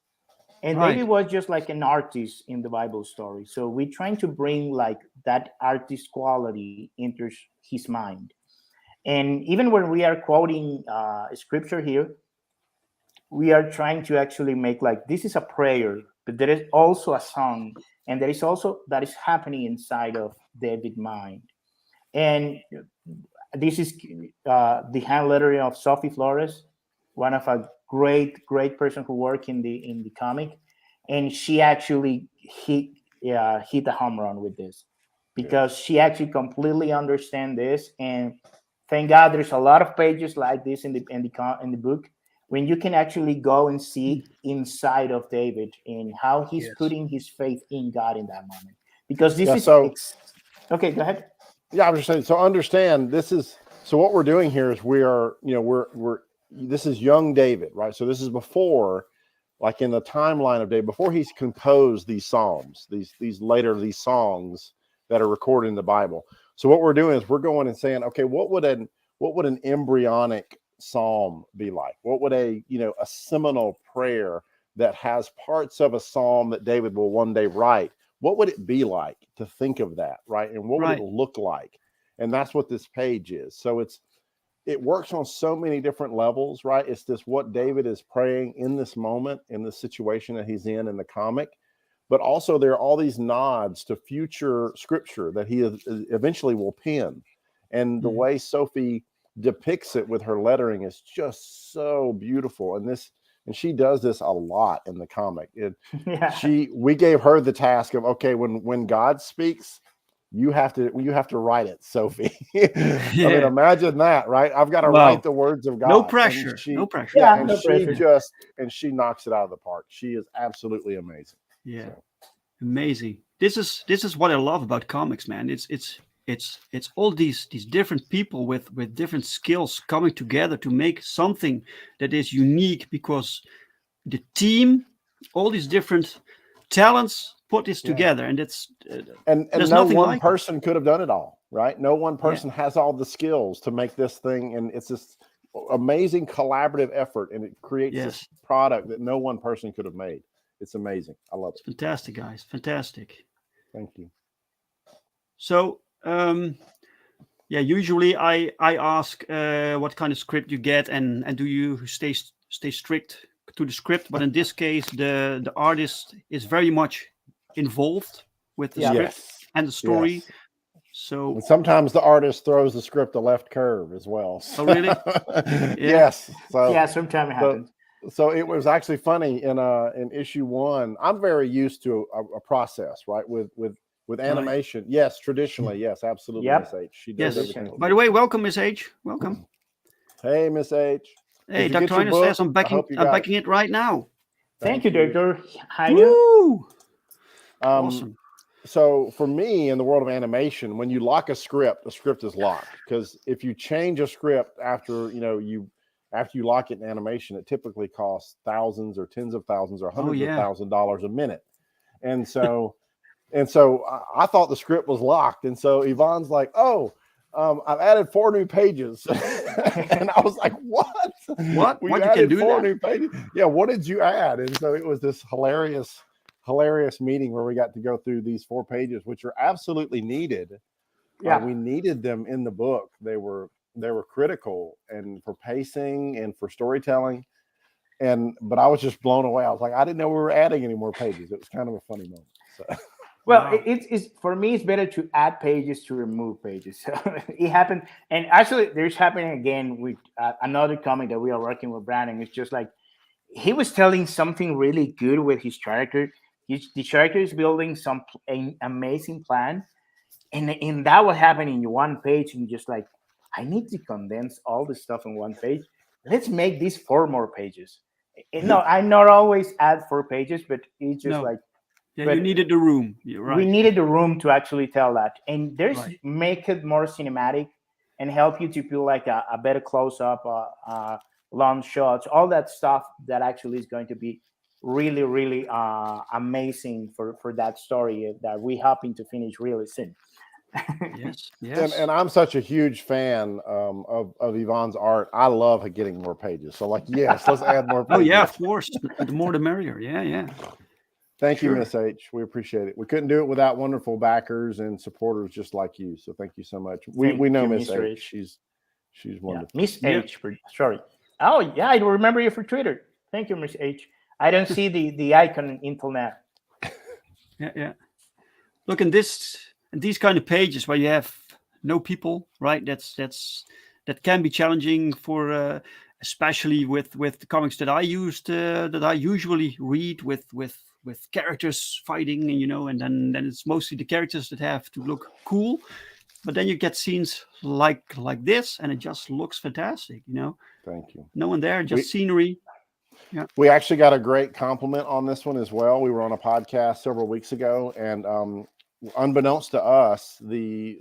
And Right. David was just like an artist in the Bible story. So we're trying to bring like that artist quality into his mind. And even when we are quoting scripture here, we are trying to actually make like this is a prayer, but there is also a song, and there is also that is happening inside of David's mind. And this is the hand lettering of Sophie Flores, one of a great person who worked in the comic, and she actually hit a home run with this because she actually completely understands this. And thank God there's a lot of pages like this in the book when you can actually go and see inside of David and how he's Yes. putting his faith in God in that moment. Because this is okay. Go ahead. Yeah, I'm just saying. So understand this is so what we're doing here is we're this is young David, right? So this is before, like in the timeline of David, before he's composed these psalms, these songs that are recorded in the Bible. So what we're doing is we're going and saying, okay, what would an embryonic psalm be like? What would a seminal prayer that has parts of a psalm that David will one day write? What would it be like to think of that, right? And what would it look like? And that's what this page is. So it works on so many different levels, right? It's just what David is praying in this moment, in the situation that he's in the comic. But also there are all these nods to future scripture that he eventually will pen. And the way Sophie depicts it with her lettering is just so beautiful. And she does this a lot in the comic. We gave her the task of, okay, when God speaks, you have to write it, Sophie. I mean, imagine that, right? I've got to write the words of God. No pressure. No pressure. Yeah, no pressure. She knocks it out of the park. She is absolutely amazing. Yeah. So. Amazing. This is what I love about comics, man. It's all these different people with different skills coming together to make something that is unique, because the team, all these different talents put this together, and it's and no one person could have done it all, right? No one person has all the skills to make this thing, and it's this amazing collaborative effort, and it creates this product that no one person could have made. It's amazing. I love it. Fantastic, guys. Fantastic. Thank you. So, usually I ask what kind of script you get, and do you stay strict to the script? But in this case, the artist is very much involved with the script and the story. Yes. So and sometimes the artist throws the script a left curve as well. Oh, really? Yes. So sometimes it happens. So it was actually funny in issue 1. I'm very used to a process, right? With animation. Yes, traditionally, yes, absolutely. Miss H. She does everything. By the way, welcome, Miss H. Welcome. Hey, Miss H. Hey, Dr. Ina says I'm backing it right now. Thank you, Doctor. Woo! Awesome. So for me, in the world of animation, when you lock a script is locked, because if you change a script after you lock it in animation, it typically costs thousands or tens of thousands or hundreds of $1,000s a minute. And so I thought the script was locked. And so Yvonne's like, I've added 4 new pages. And I was like, what? What? We what added you can do 4 that? new pages? Yeah, what did you add? And so it was this hilarious meeting where we got to go through these 4 pages, which are absolutely needed. Yeah, we needed them in the book. They were critical, and for pacing and for storytelling. But I was just blown away. I was like, I didn't know we were adding any more pages. It was kind of a funny moment. So. Well, it's for me, it's better to add pages to remove pages. So it happened. And actually, there's happening again with another comic that we are working with Brannon. It's just like he was telling something really good with his character. The character is building an amazing plan. And that was happening in 1 page. And just like, I need to condense all this stuff in 1 page. Let's make these 4 more pages. No, I not always add 4 pages, but it's just like. Yeah, you needed the room. You're right. We needed the room to actually tell that. And make it more cinematic and help you to feel like a better close-up, long shots, all that stuff that actually is going to be really, really amazing for that story that we're hoping to finish really soon. Yes. Yes. And I'm such a huge fan of Yvonne's art. I love getting more pages. So like, yes, let's add more Oh pages. yeah, of course. The more the merrier. Yeah, yeah. Thank you, Sure. Miss H. We appreciate it. We couldn't do it without wonderful backers and supporters just like you. So thank you so much. We know you, Miss Mr. H. H. She's Yeah, wonderful. Miss Yeah. H. Sorry. Oh yeah, I remember you for Twitter. Thank you, Miss H. I don't see the icon until now. Yeah, yeah. Look, in these kind of pages where you have no people, right? That can be challenging for especially with the comics that I usually read with characters fighting, and then it's mostly the characters that have to look cool. But then you get scenes like this, and it just looks fantastic. Thank you. No one there, just scenery. Yeah. We actually got a great compliment on this one as well. We were on a podcast several weeks ago, and unbeknownst to us, the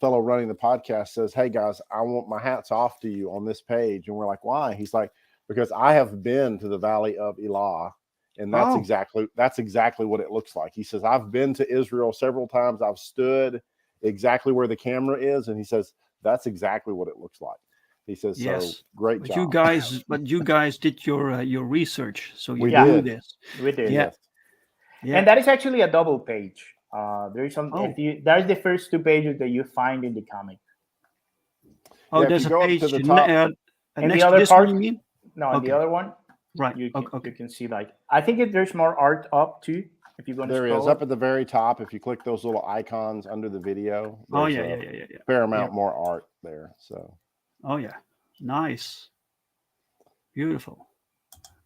fellow running the podcast says, "Hey guys, I want my hats off to you on this page." And we're like, "Why?" He's like, "Because I have been to the Valley of Elah, and that's exactly what it looks like." He says, "I've been to Israel several times. I've stood exactly where the camera is," and he says, "That's exactly what it looks like." He says, Yes. "So great But job." you guys did your research, so you We knew did. this. We did. Yeah. Yes. Yeah. And that is actually a double page. There is some. Oh. That is the first two pages that you find in the comic. Oh, Yeah, if there's you a go up page to the top- And next the to other this part, one, you mean? no, and the Okay. other one, Right. you Okay. can see like I think there's more art up too. If you're going to There scroll. is up at the very top. If you click those little icons under the video, Oh there's yeah, a yeah. fair amount more art there. So Oh yeah. Nice. Beautiful.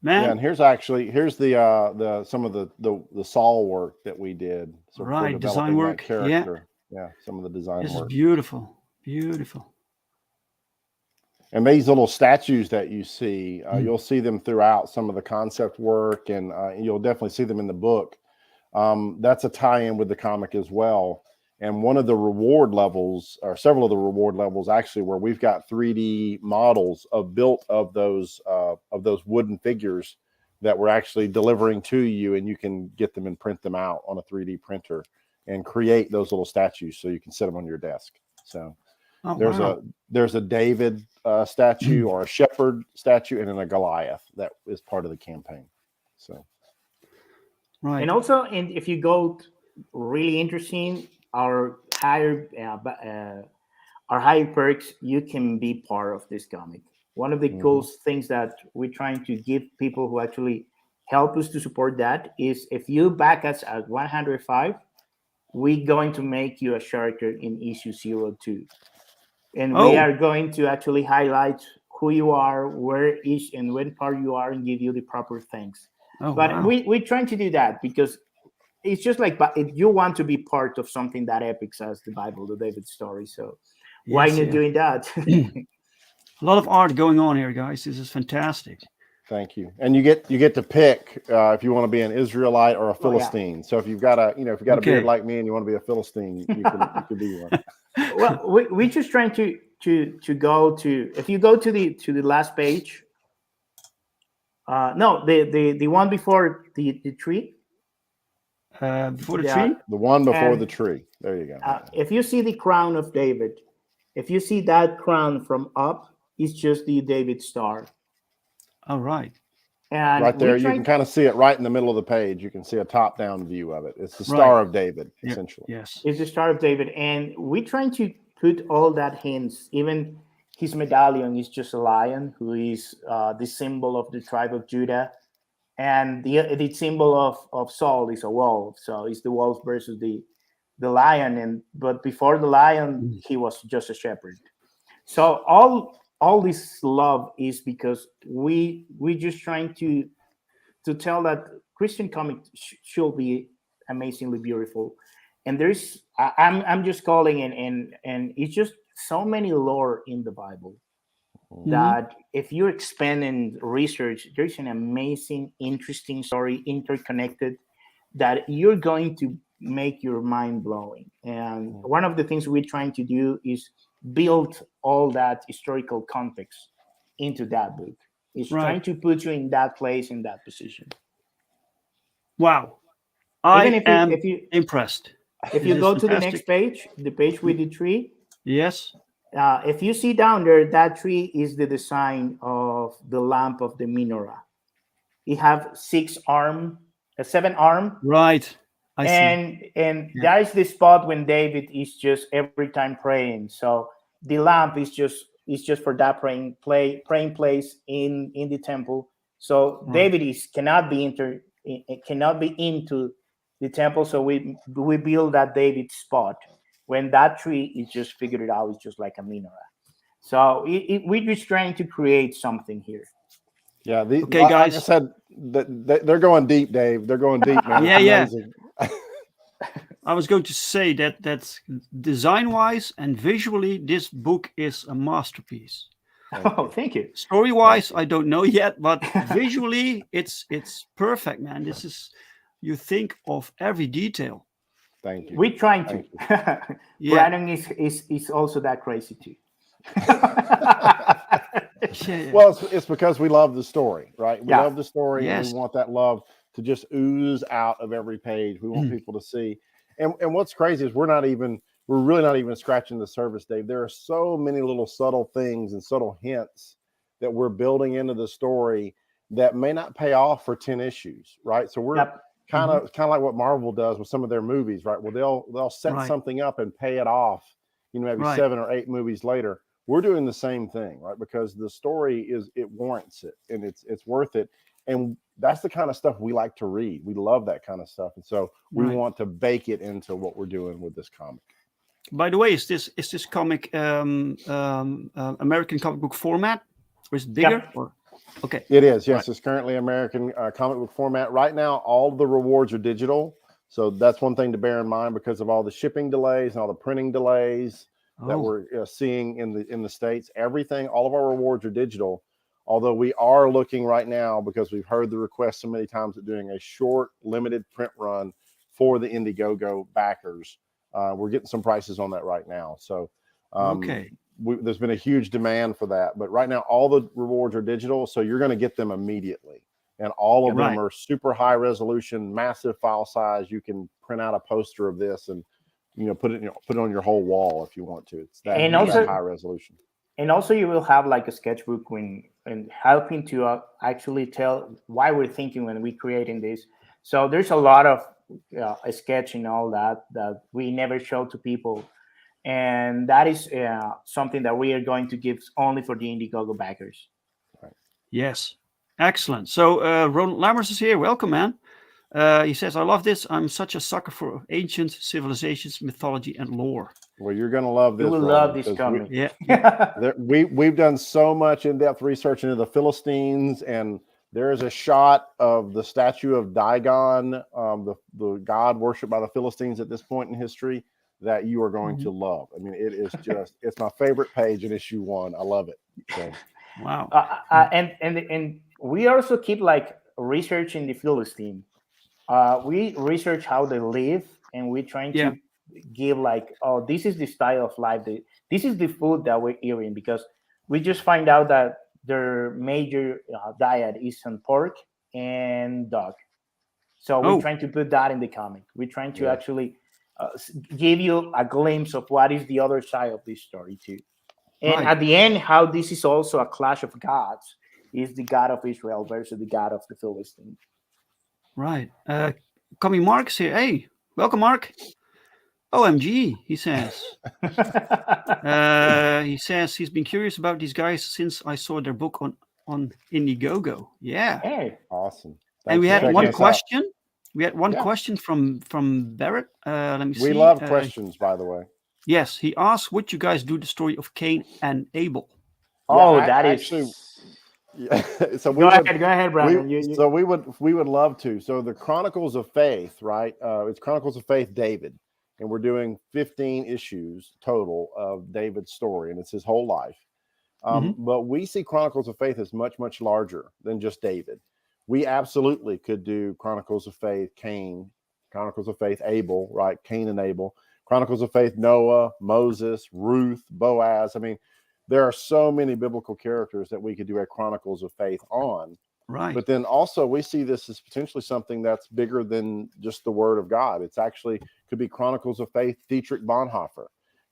yeah, Man. and here's the some of the Saul work that we did. So Right, for design developing work. that character. Yeah, some of the design This is work. beautiful. Beautiful. And these little statues that you see, you'll see them throughout some of the concept work, and you'll definitely see them in the book. That's a tie-in with the comic as well. And one of the reward levels, or several of the reward levels, actually, where we've got 3D models built of those wooden figures that we're actually delivering to you, and you can get them and print them out on a 3D printer and create those little statues so you can set them on your desk. So there's a David statue or a shepherd statue, and then a Goliath that is part of the campaign. So right. And also, if you go really interesting, our higher perks, you can be part of this comic. One of the cool things that we're trying to give people who actually help us to support that is if you back us at 105, we're going to make you a character in issue 02. And we are going to actually highlight who you are, where each and when part you are, and give you the proper things. But we're trying to do that because it's just like if you want to be part of something that epic as the Bible, the David story. So why not doing that? A lot of art going on here, guys. This is fantastic. Thank you. And you get to pick if you want to be an Israelite or a Philistine. So if you've got a beard like me and you want to be a Philistine, you can be one. Well, we're just trying to go to, if you go to the last page. No, the one before the tree. Before the tree? The one before the tree. There you go. If you see the crown of David, if you see that crown from up, it's just the David star. All right. And right there, you can kind of see it right in the middle of the page. You can see a top-down view of it. It's the Star of David, essentially. Yes. It's the Star of David. And we're trying to put all that hints. Even his medallion is just a lion, who is the symbol of the tribe of Judah. And the symbol of Saul is a wolf. So it's the wolf versus the lion. But before the lion, he was just a shepherd. So all this love is because we just trying to tell that Christian comic should be amazingly beautiful. And there's I'm just calling and it's just so many lore in the Bible that if you expand and research, there's an amazing, interesting story interconnected that you're going to make your mind blowing. And one of the things we're trying to do is build all that historical context into that book. It's trying to put you in that place, in that position. Wow. I am if you impressed. If you This go is to the fantastic. next page, the page with the tree, Yes. if you see down there, that tree is the design of the lamp of the menorah. It have 7 arm, Right. I see. and Yeah. that is the spot when David is just every time praying. So the lamp is just for that praying place in the temple. So Right. David cannot be into the temple. So we build that David spot when that tree is just figured it out. It's just like a menorah. So we're just trying to create something here. Yeah, Okay, like I guys. said, they're going deep, Dave. They're going deep, man. Yeah, It's yeah. amazing. I was going to say that design-wise and visually, this book is a masterpiece. Thank you. Story-wise, I don't know yet, but visually, it's perfect, man. This is, you think of every detail. Thank you. We're trying to. Yeah. Brannon is also that crazy too. Yeah. Well, it's because we love the story, right? We Yeah. love the story, and Yes. we want that love to just ooze out of every page. We want people to see. And what's crazy is we're really not even scratching the surface, Dave. There are so many little subtle things and subtle hints that we're building into the story that may not pay off for 10 issues, right? So we're Yep. kind of like what Marvel does with some of their movies, right? Well, they'll set Right. something up and pay it off, maybe Right. 7 or 8 movies later. We're doing the same thing, right? Because the story it warrants it, and it's worth it. And that's the kind of stuff we like to read. We love that kind of stuff. And so we Right. want to bake it into what we're doing with this comic. By the way, is this comic American comic book format, or is it bigger? Yep. Or okay, It is, yes. Right. It's currently American comic book format. Right now, all the rewards are digital. So that's one thing to bear in mind because of all the shipping delays and all the printing delays that we're seeing in the States. All of our rewards are digital. Although we are looking right now, because we've heard the request so many times, at doing a short, limited print run for the Indiegogo backers. We're getting some prices on that right now. So Okay. there's been a huge demand for that. But right now, all the rewards are digital, so you're going to get them immediately. And all of them Right. are super high resolution, massive file size. You can print out a poster of this and put it on your whole wall if you want to. It's that, And that also- high resolution. And also, you will have like a sketchbook and helping to actually tell why we're thinking when we're creating this. So there's a lot of a sketch and all that we never show to people, and that is something that we are going to give only for the Indiegogo backers. Yes. Excellent. So Roland Lammers is here. Welcome, man. He says, "I love this. I'm such a sucker for ancient civilizations, mythology, and lore." Well, you're going to love this. You will Roland, love this because comic. Yeah. we've done so much in-depth research into the Philistines, and there is a shot of the statue of Dagon, the god worshipped by the Philistines at this point in history, that you are going to love. I mean, it is just, it's my favorite page in issue 1. I love it. So, Wow. And we also keep like researching the Philistine. We research how they live, and we're trying to give like, oh, this is the style of life. This is the food that we're eating, because we just find out that their major diet is on pork and dog. So we're trying to put that in the comic. We're trying to actually give you a glimpse of what is the other side of this story too. And at the end, how this is also a clash of gods, is the God of Israel versus the God of the Philistines. Right. Coming Mark's here. Hey, welcome, Mark. OMG, he says. He says he's been curious about these guys since I saw their book on Indiegogo. Yeah. Hey, awesome. And we had one us out. question. We had one Yeah. question from Barrett. Let me see. We love questions, by the way. Yes, he asked, would you guys do the story of Cain and Abel? oh, Yeah, that actually, is. Yeah. So Go ahead, Brannon. So we would love to. So the Chronicles of Faith, right? It's Chronicles of Faith, David, and we're doing 15 issues total of David's story, and it's his whole life. But we see Chronicles of Faith as much, much larger than just David. We absolutely could do Chronicles of Faith, Cain, Chronicles of Faith, Abel, right? Cain and Abel, Chronicles of Faith, Noah, Moses, Ruth, Boaz. I mean, there are so many biblical characters that we could do a Chronicles of Faith on. Right. But then also we see this as potentially something that's bigger than just the Word of God. It's actually could be Chronicles of Faith, Dietrich Bonhoeffer,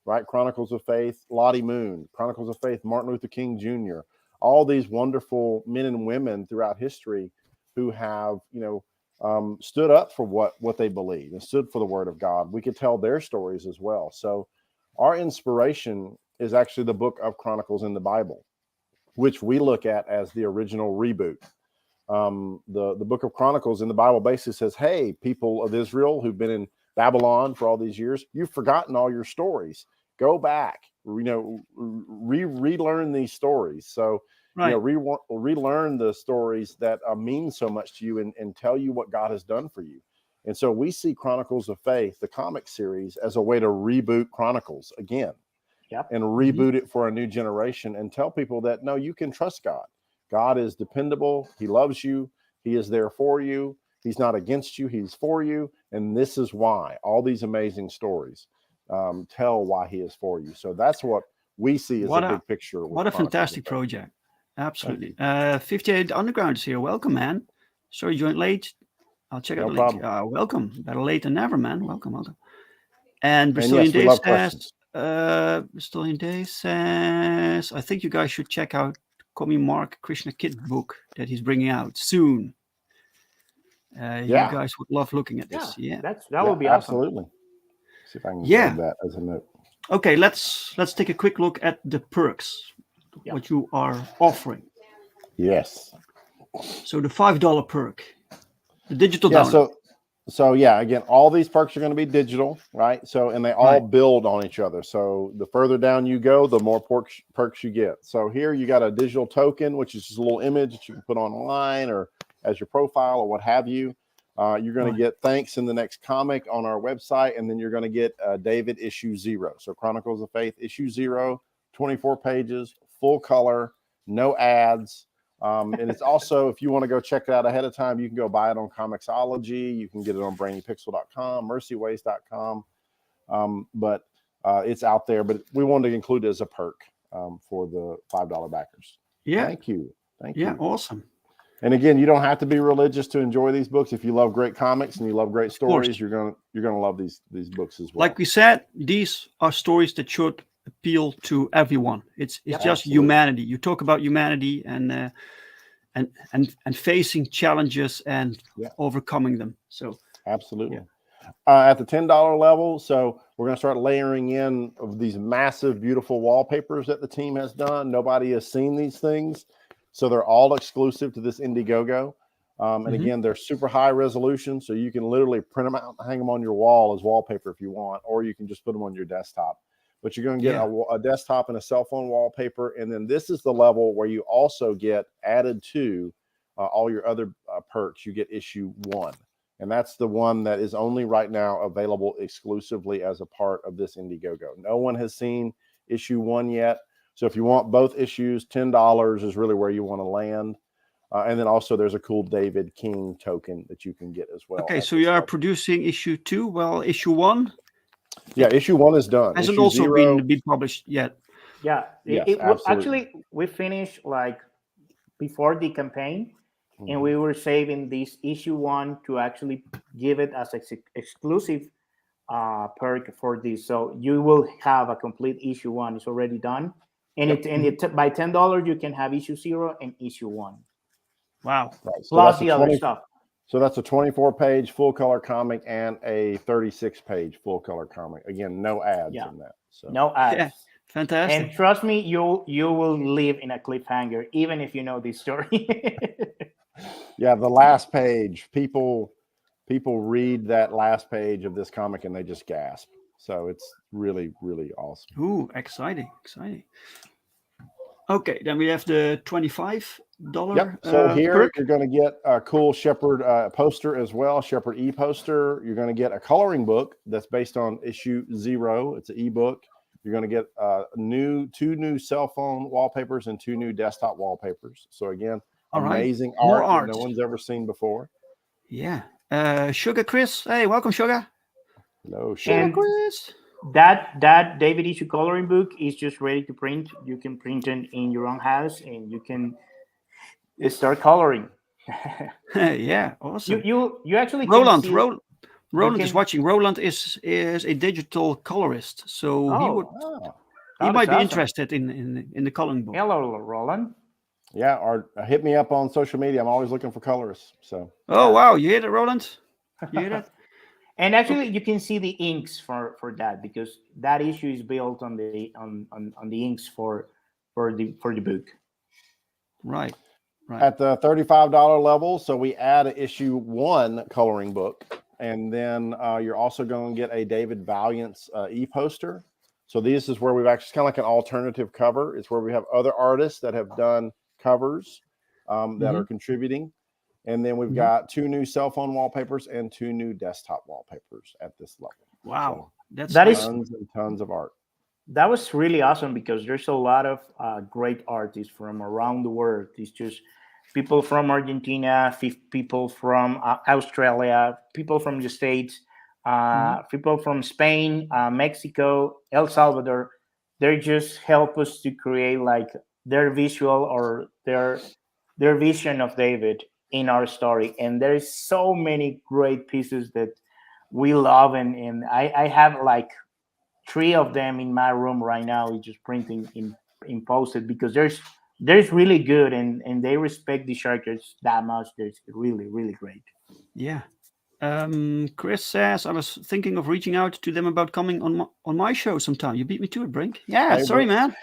right? Chronicles of Faith, Lottie Moon, Chronicles of Faith, Martin Luther King Jr., all these wonderful men and women throughout history who have, stood up for what they believe and stood for the Word of God. We could tell their stories as well. So our inspiration is actually the book of Chronicles in the Bible, which we look at as the original reboot. The book of Chronicles in the Bible basically says, hey, people of Israel who've been in Babylon for all these years, you've forgotten all your stories. Go back, relearn these stories. So, Right. relearn the stories that mean so much to you and tell you what God has done for you. And so we see Chronicles of Faith, the comic series, as a way to reboot Chronicles again. Yep. And reboot it for a new generation and tell people that, no, you can trust God. God is dependable. He loves you. He is there for you. He's not against you. He's for you. And this is why. All these amazing stories tell why he is for you. So that's what we see as a big picture. What a fantastic project. Absolutely. 58 Underground is here. Welcome, man. Sorry you joined late. I'll check out the link. Welcome. Better late than never, man. Welcome. And Brazilian Dave says, I think you guys should check out Komi Mark Krishna Kid book that he's bringing out soon. You guys would love looking at this. Yeah. That would be awesome. Absolutely. See if I can grab that as a note. Okay, let's take a quick look at the perks, what you are offering. Yes. So the $5 perk, the digital download. So again, all these perks are going to be digital, right? So, and they all build on each other. So the further down you go, the more perks you get. So here you got a digital token, which is just a little image that you can put online or as your profile or what have you. You're going to get thanks in the next comic on our website, and then you're going to get David issue 0. So Chronicles of Faith issue 0, 24 pages, full color, no ads. And it's also, if you want to go check it out ahead of time, you can go buy it on Comixology. You can get it on brainypixel.com, mercyways.com. But it's out there. But we wanted to include it as a perk for the $5 backers. Yeah. Thank you. Yeah, awesome. And again, you don't have to be religious to enjoy these books. If you love great comics and you love great stories, you're gonna love these books as well. Like we said, these are stories that should appeal to everyone. It's just humanity. You talk about humanity and facing challenges and overcoming them. So absolutely. At the $10 level, so we're going to start layering in of these massive, beautiful wallpapers that the team has done. Nobody has seen these things, so they're all exclusive to this Indiegogo. And again, they're super high resolution, so you can literally print them out and hang them on your wall as wallpaper if you want, or you can just put them on your desktop. But you're going to get a desktop and a cell phone wallpaper. And then this is the level where you also get added to all your other perks. You get issue 1. And that's the one that is only right now available exclusively as a part of this Indiegogo. No one has seen issue 1 yet. So if you want both issues, $10 is really where you want to land. And then also there's a cool David King token that you can get as well. Okay, so you are producing issue 2. Well, issue 1? Yeah, issue 1 is done. Hasn't issue also 0, been published yet. Yeah, actually, we finished like before the campaign, and we were saving this issue 1 to actually give it as exclusive perk for this. So you will have a complete issue 1. It's already done, and by $10 you can have issue 0 and issue 1. Wow! Right, so plus the other stuff. So that's a 24-page full color comic and a 36-page full color comic. Again, no ads in that. So no ads. Yeah, fantastic. And trust me, you will live in a cliffhanger, even if you know this story. Yeah, the last page, people read that last page of this comic and they just gasp. So it's really, really awesome. Ooh, exciting. Okay, then we have the $25. Yep. So here you're going to get a cool Shepherd poster as well, Shepherd e-poster. You're going to get a coloring book that's based on issue 0. It's an ebook. You're going to get two new cell phone wallpapers and 2 new desktop wallpapers. So again, amazing art that no one's ever seen before. Yeah. Sugar Chris. Hey, welcome, Sugar. Hello, Sugar Chris. That David issue coloring book is just ready to print. You can print it in your own house and you can start coloring. Yeah, awesome. You actually can Roland, see. Roland is can. watching. Roland is a digital colorist, so Oh, he that might is be awesome. interested in the coloring book. Hello, Roland. Yeah, or hit me up on social media. I'm always looking for colorists. So. Oh Yeah. wow, you hear that, Roland? You hear that? And actually, you can see the inks for that, because that issue is built on the inks for the book. Right. Right. At the $35 level, so we add an issue 1 coloring book, and then you're also going to get a David Valiant's e-poster. So this is where we've actually kind of like an alternative cover. It's where we have other artists that have done covers that are contributing. And then we've got 2 new cell phone wallpapers and 2 new desktop wallpapers at this level. Wow, so that is tons and tons of art. That was really awesome, because there's a lot of great artists from around the world. It's just people from Argentina, people from Australia, people from the States, people from Spain, Mexico, El Salvador. They just help us to create like their visual or their vision of David in our story. And there's so many great pieces that we love, and I have like 3 of them in my room right now, just printing in posted, because there's really good, and they respect the characters that much. There's really, really great. Yeah. Chris says, I was thinking of reaching out to them about coming on my show sometime. You beat me to it, Brink. Yeah, Hey, sorry, man.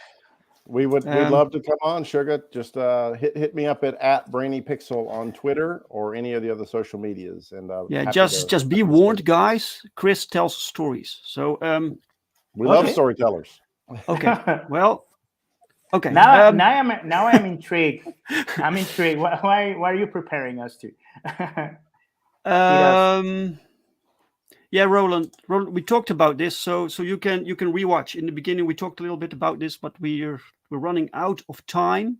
We'd love to come on, Sugar. Just hit me up at Brainy Pixel on Twitter or any of the other social medias. And yeah, just be warned, guys. Chris tells stories, so we love storytellers. Okay, well, okay. Now I'm intrigued. I'm intrigued. Why are you preparing us to? Yeah, Roland, we talked about this, so you can rewatch. In the beginning, we talked a little bit about this, but we're running out of time.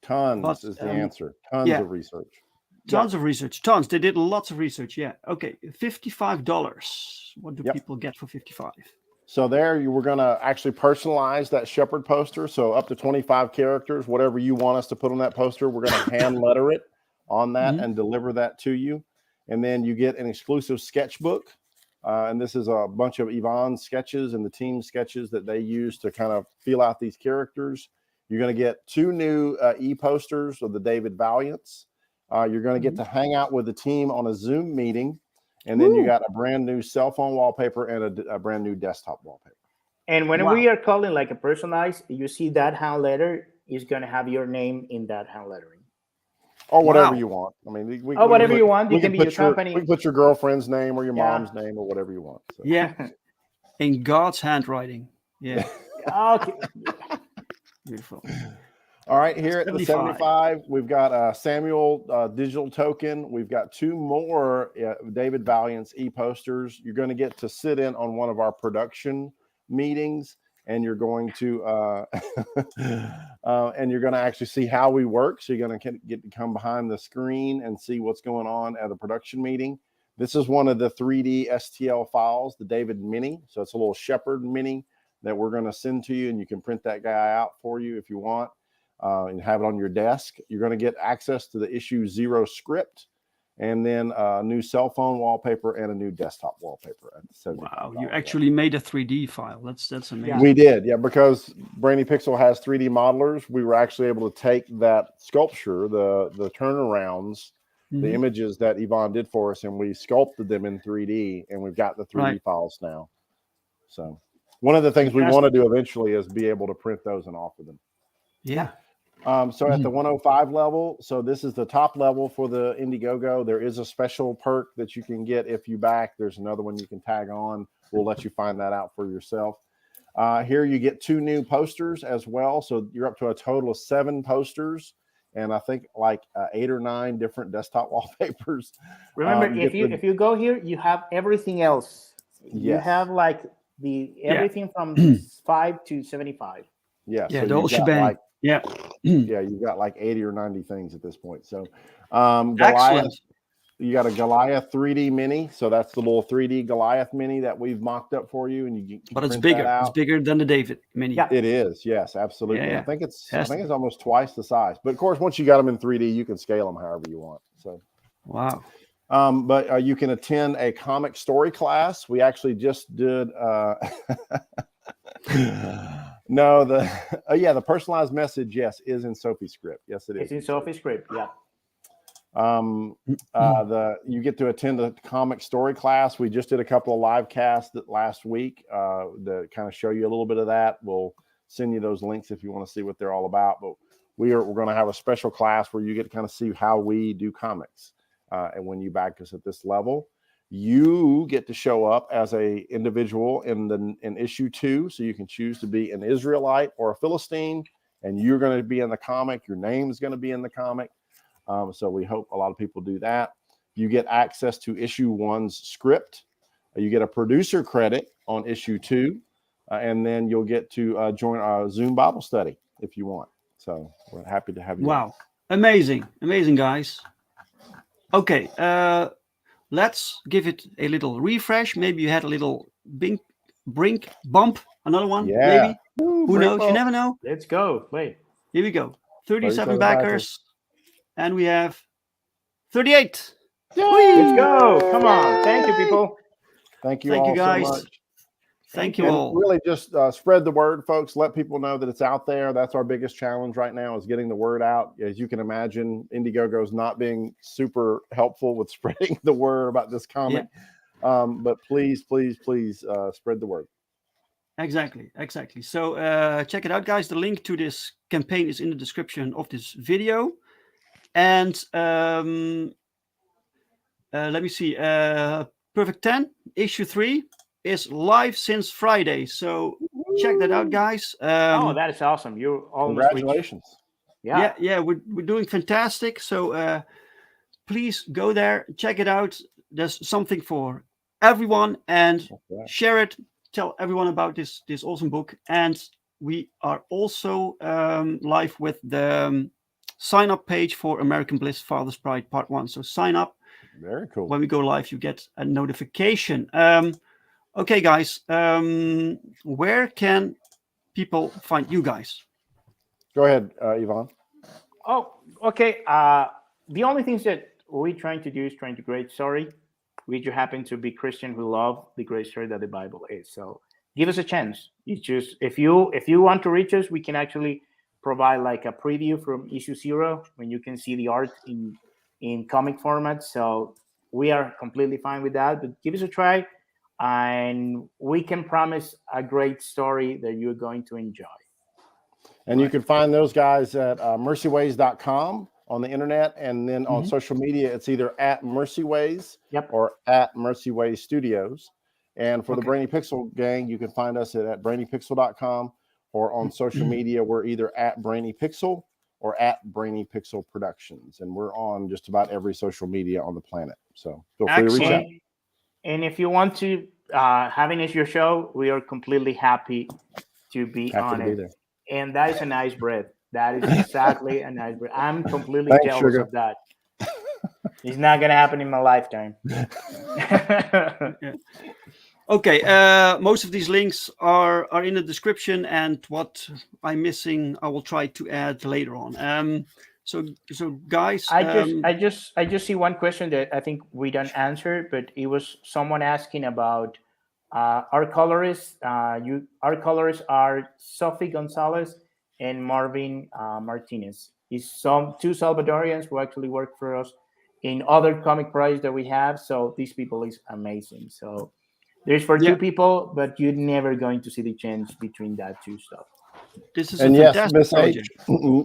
Tons is the answer. Tons of research. Tons of research. Tons. They did lots of research. Yeah. Okay. $55. What do people get for $55? So there, we're going to actually personalize that shepherd poster. So up to 25 characters, whatever you want us to put on that poster, we're going to hand letter it on that and deliver that to you. And then you get an exclusive sketchbook. And this is a bunch of Yvonne's sketches and the team sketches that they use to kind of feel out these characters. You're going to get 2 new e-posters of the David Valiants. You're going to get to hang out with the team on a Zoom meeting. And then you got a brand new cell phone wallpaper and a brand new desktop wallpaper. And when we are calling like a personalized, you see that hand letter is going to have your name in that hand lettering. Or whatever you want. I mean, whatever you want. You can be your company. We can put your girlfriend's name or your mom's name or whatever you want. So. Yeah. In God's handwriting. Yeah. Okay. Beautiful. All right, here at the 75, we've got a Samuel digital token. We've got 2 more David Valiant's e-posters. You're going to get to sit in on one of our production meetings, and you're going to actually see how we work. So you're going to get to come behind the screen and see what's going on at a production meeting. This is one of the 3D STL files, the David Mini. So it's a little Shepherd Mini that we're going to send to you, and you can print that guy out for you if you want. And have it on your desk. You're going to get access to the issue 0 script, and then a new cell phone wallpaper and a new desktop wallpaper. Wow, you actually made a 3D file. That's amazing. We did, yeah, because Brainy Pixel has 3D modelers. We were actually able to take that sculpture, the turnarounds, the images that Yvonne did for us, and we sculpted them in 3D, and we've got the 3D files now. So one of the things we want to do eventually is be able to print those and offer them. Yeah. So at the 105 level, so this is the top level for the Indiegogo. There is a special perk that you can get if you back. There's another one you can tag on. We'll let you find that out for yourself. Here you get 2 new posters as well. So you're up to a total of 7 posters, and I think like 8 or 9 different desktop wallpapers. Remember, if you go here, you have everything else. Yes. You have like everything from 5 to 75. Yeah. Yeah, so the whole shebang. Yeah, you've got like 80 or 90 things at this point. So Goliath, You got a Goliath 3D mini, so that's the little 3D Goliath mini that we've mocked up for you, and you can But it's print bigger. that out. It's bigger than the David mini. Yeah. It is, yes, absolutely. Yeah. I think it's Has to be. almost twice the size. But of course, once you got them in 3D, you can scale them however you want. So, Wow. but you can attend a comic story class. We actually just did. No, the personalized message, yes, is in Sophie's script. Yes, it is. It's in Sophie's script. Yeah. You get to attend a comic story class. We just did a couple of live casts last week to kind of show you a little bit of that. We'll send you those links if you want to see what they're all about. But we're going to have a special class where you get to kind of see how we do comics. And when you back us at this level, you get to show up as a individual in issue 2. So you can choose to be an Israelite or a Philistine, and you're going to be in the comic. Your name is going to be in the comic. So we hope a lot of people do that. You get access to issue 1's script. You get a producer credit on issue 2, and then you'll get to join our Zoom Bible study if you want. So we're happy to have you. Wow. Amazing, guys. Okay, let's give it a little refresh. Maybe you had a little Brink bump, another one. Yeah. Maybe. Who knows? You never know. Let's go. Wait. Here we go. 37 37 backers. And we have 38. Let's go. Come on. Thank you, people. Thank you Thank all you, guys. so much. Thank you And all. really just spread the word, folks. Let people know that it's out there. That's our biggest challenge right now, is getting the word out. As you can imagine, Indiegogo is not being super helpful with spreading the word about this comic. Yeah. But please spread the word. Exactly. So check it out, guys. The link to this campaign is in the description of this video. And let me see. Perfect 10, issue 3 is live since Friday. So check that out, guys. That is awesome. You almost congratulations. Yeah, we're doing fantastic. So please go there, check it out. There's something for everyone, and share it. Tell everyone about this awesome book. And we are also live with the sign up page for American Bliss Father's Pride Part 1. So sign up. Very cool. When we go live, you get a notification. Okay, guys, where can people find you guys? Go ahead, Ivan. Oh, okay. The only things that we're trying to do is trying to create story. We just happen to be Christian who love the great story that the Bible is. So give us a chance. It's just if you want to reach us, we can actually provide like a preview from issue 0 when you can see the art in comic format. So we are completely fine with that. But give us a try, and we can promise a great story that you're going to enjoy. And you can find those guys at mercyways.com on the internet, and then on social media, it's either at Mercyways or at Mercyways Studios. And for the Brainy Pixel gang, you can find us at brainypixel.com, or on social media, we're either at Brainy Pixel or at Brainy Pixel Productions. And we're on just about every social media on the planet. So feel free to reach out. And if you want to have it as your show, we are completely happy to be on it. There. And that is a nice bread. That is exactly a nice bread. I'm completely jealous of that. It's not going to happen in my lifetime. Okay, most of these links are in the description, and what I'm missing, I will try to add later on. So guys, I just see one question that I think we don't answer, but it was someone asking about our colorists. Our colorists are Sophie Gonzalez and Marvin Martinez. It's two Salvadorians who actually work for us in other comic projects that we have. So these people is amazing. So there's for two people, but you're never going to see the change between that two stuff. This is a fantastic project.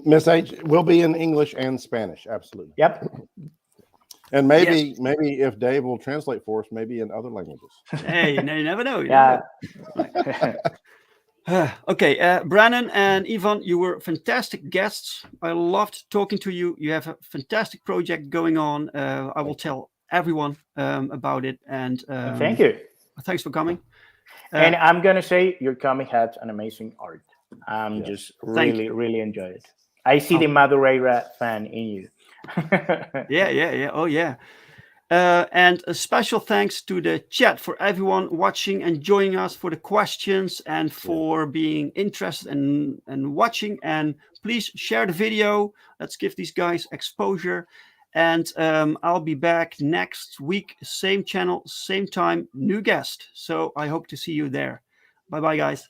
Miss H will be in English and Spanish. Absolutely. Yep. And maybe if Dave will translate for us, maybe in other languages. Hey, you never know. Okay, Brannon and Ivan, you were fantastic guests. I loved talking to you. You have a fantastic project going on. I will tell everyone about it. And thank you. Thanks for coming. And I'm going to say your comic has an amazing art. Just really enjoy it. I see the Madureira fan in you. Yeah. Oh, yeah. And a special thanks to the chat for everyone watching and joining us, for the questions and for being interested and watching. And please share the video. Let's give these guys exposure. And I'll be back next week, same channel, same time, new guest. So I hope to see you there. Bye-bye, guys.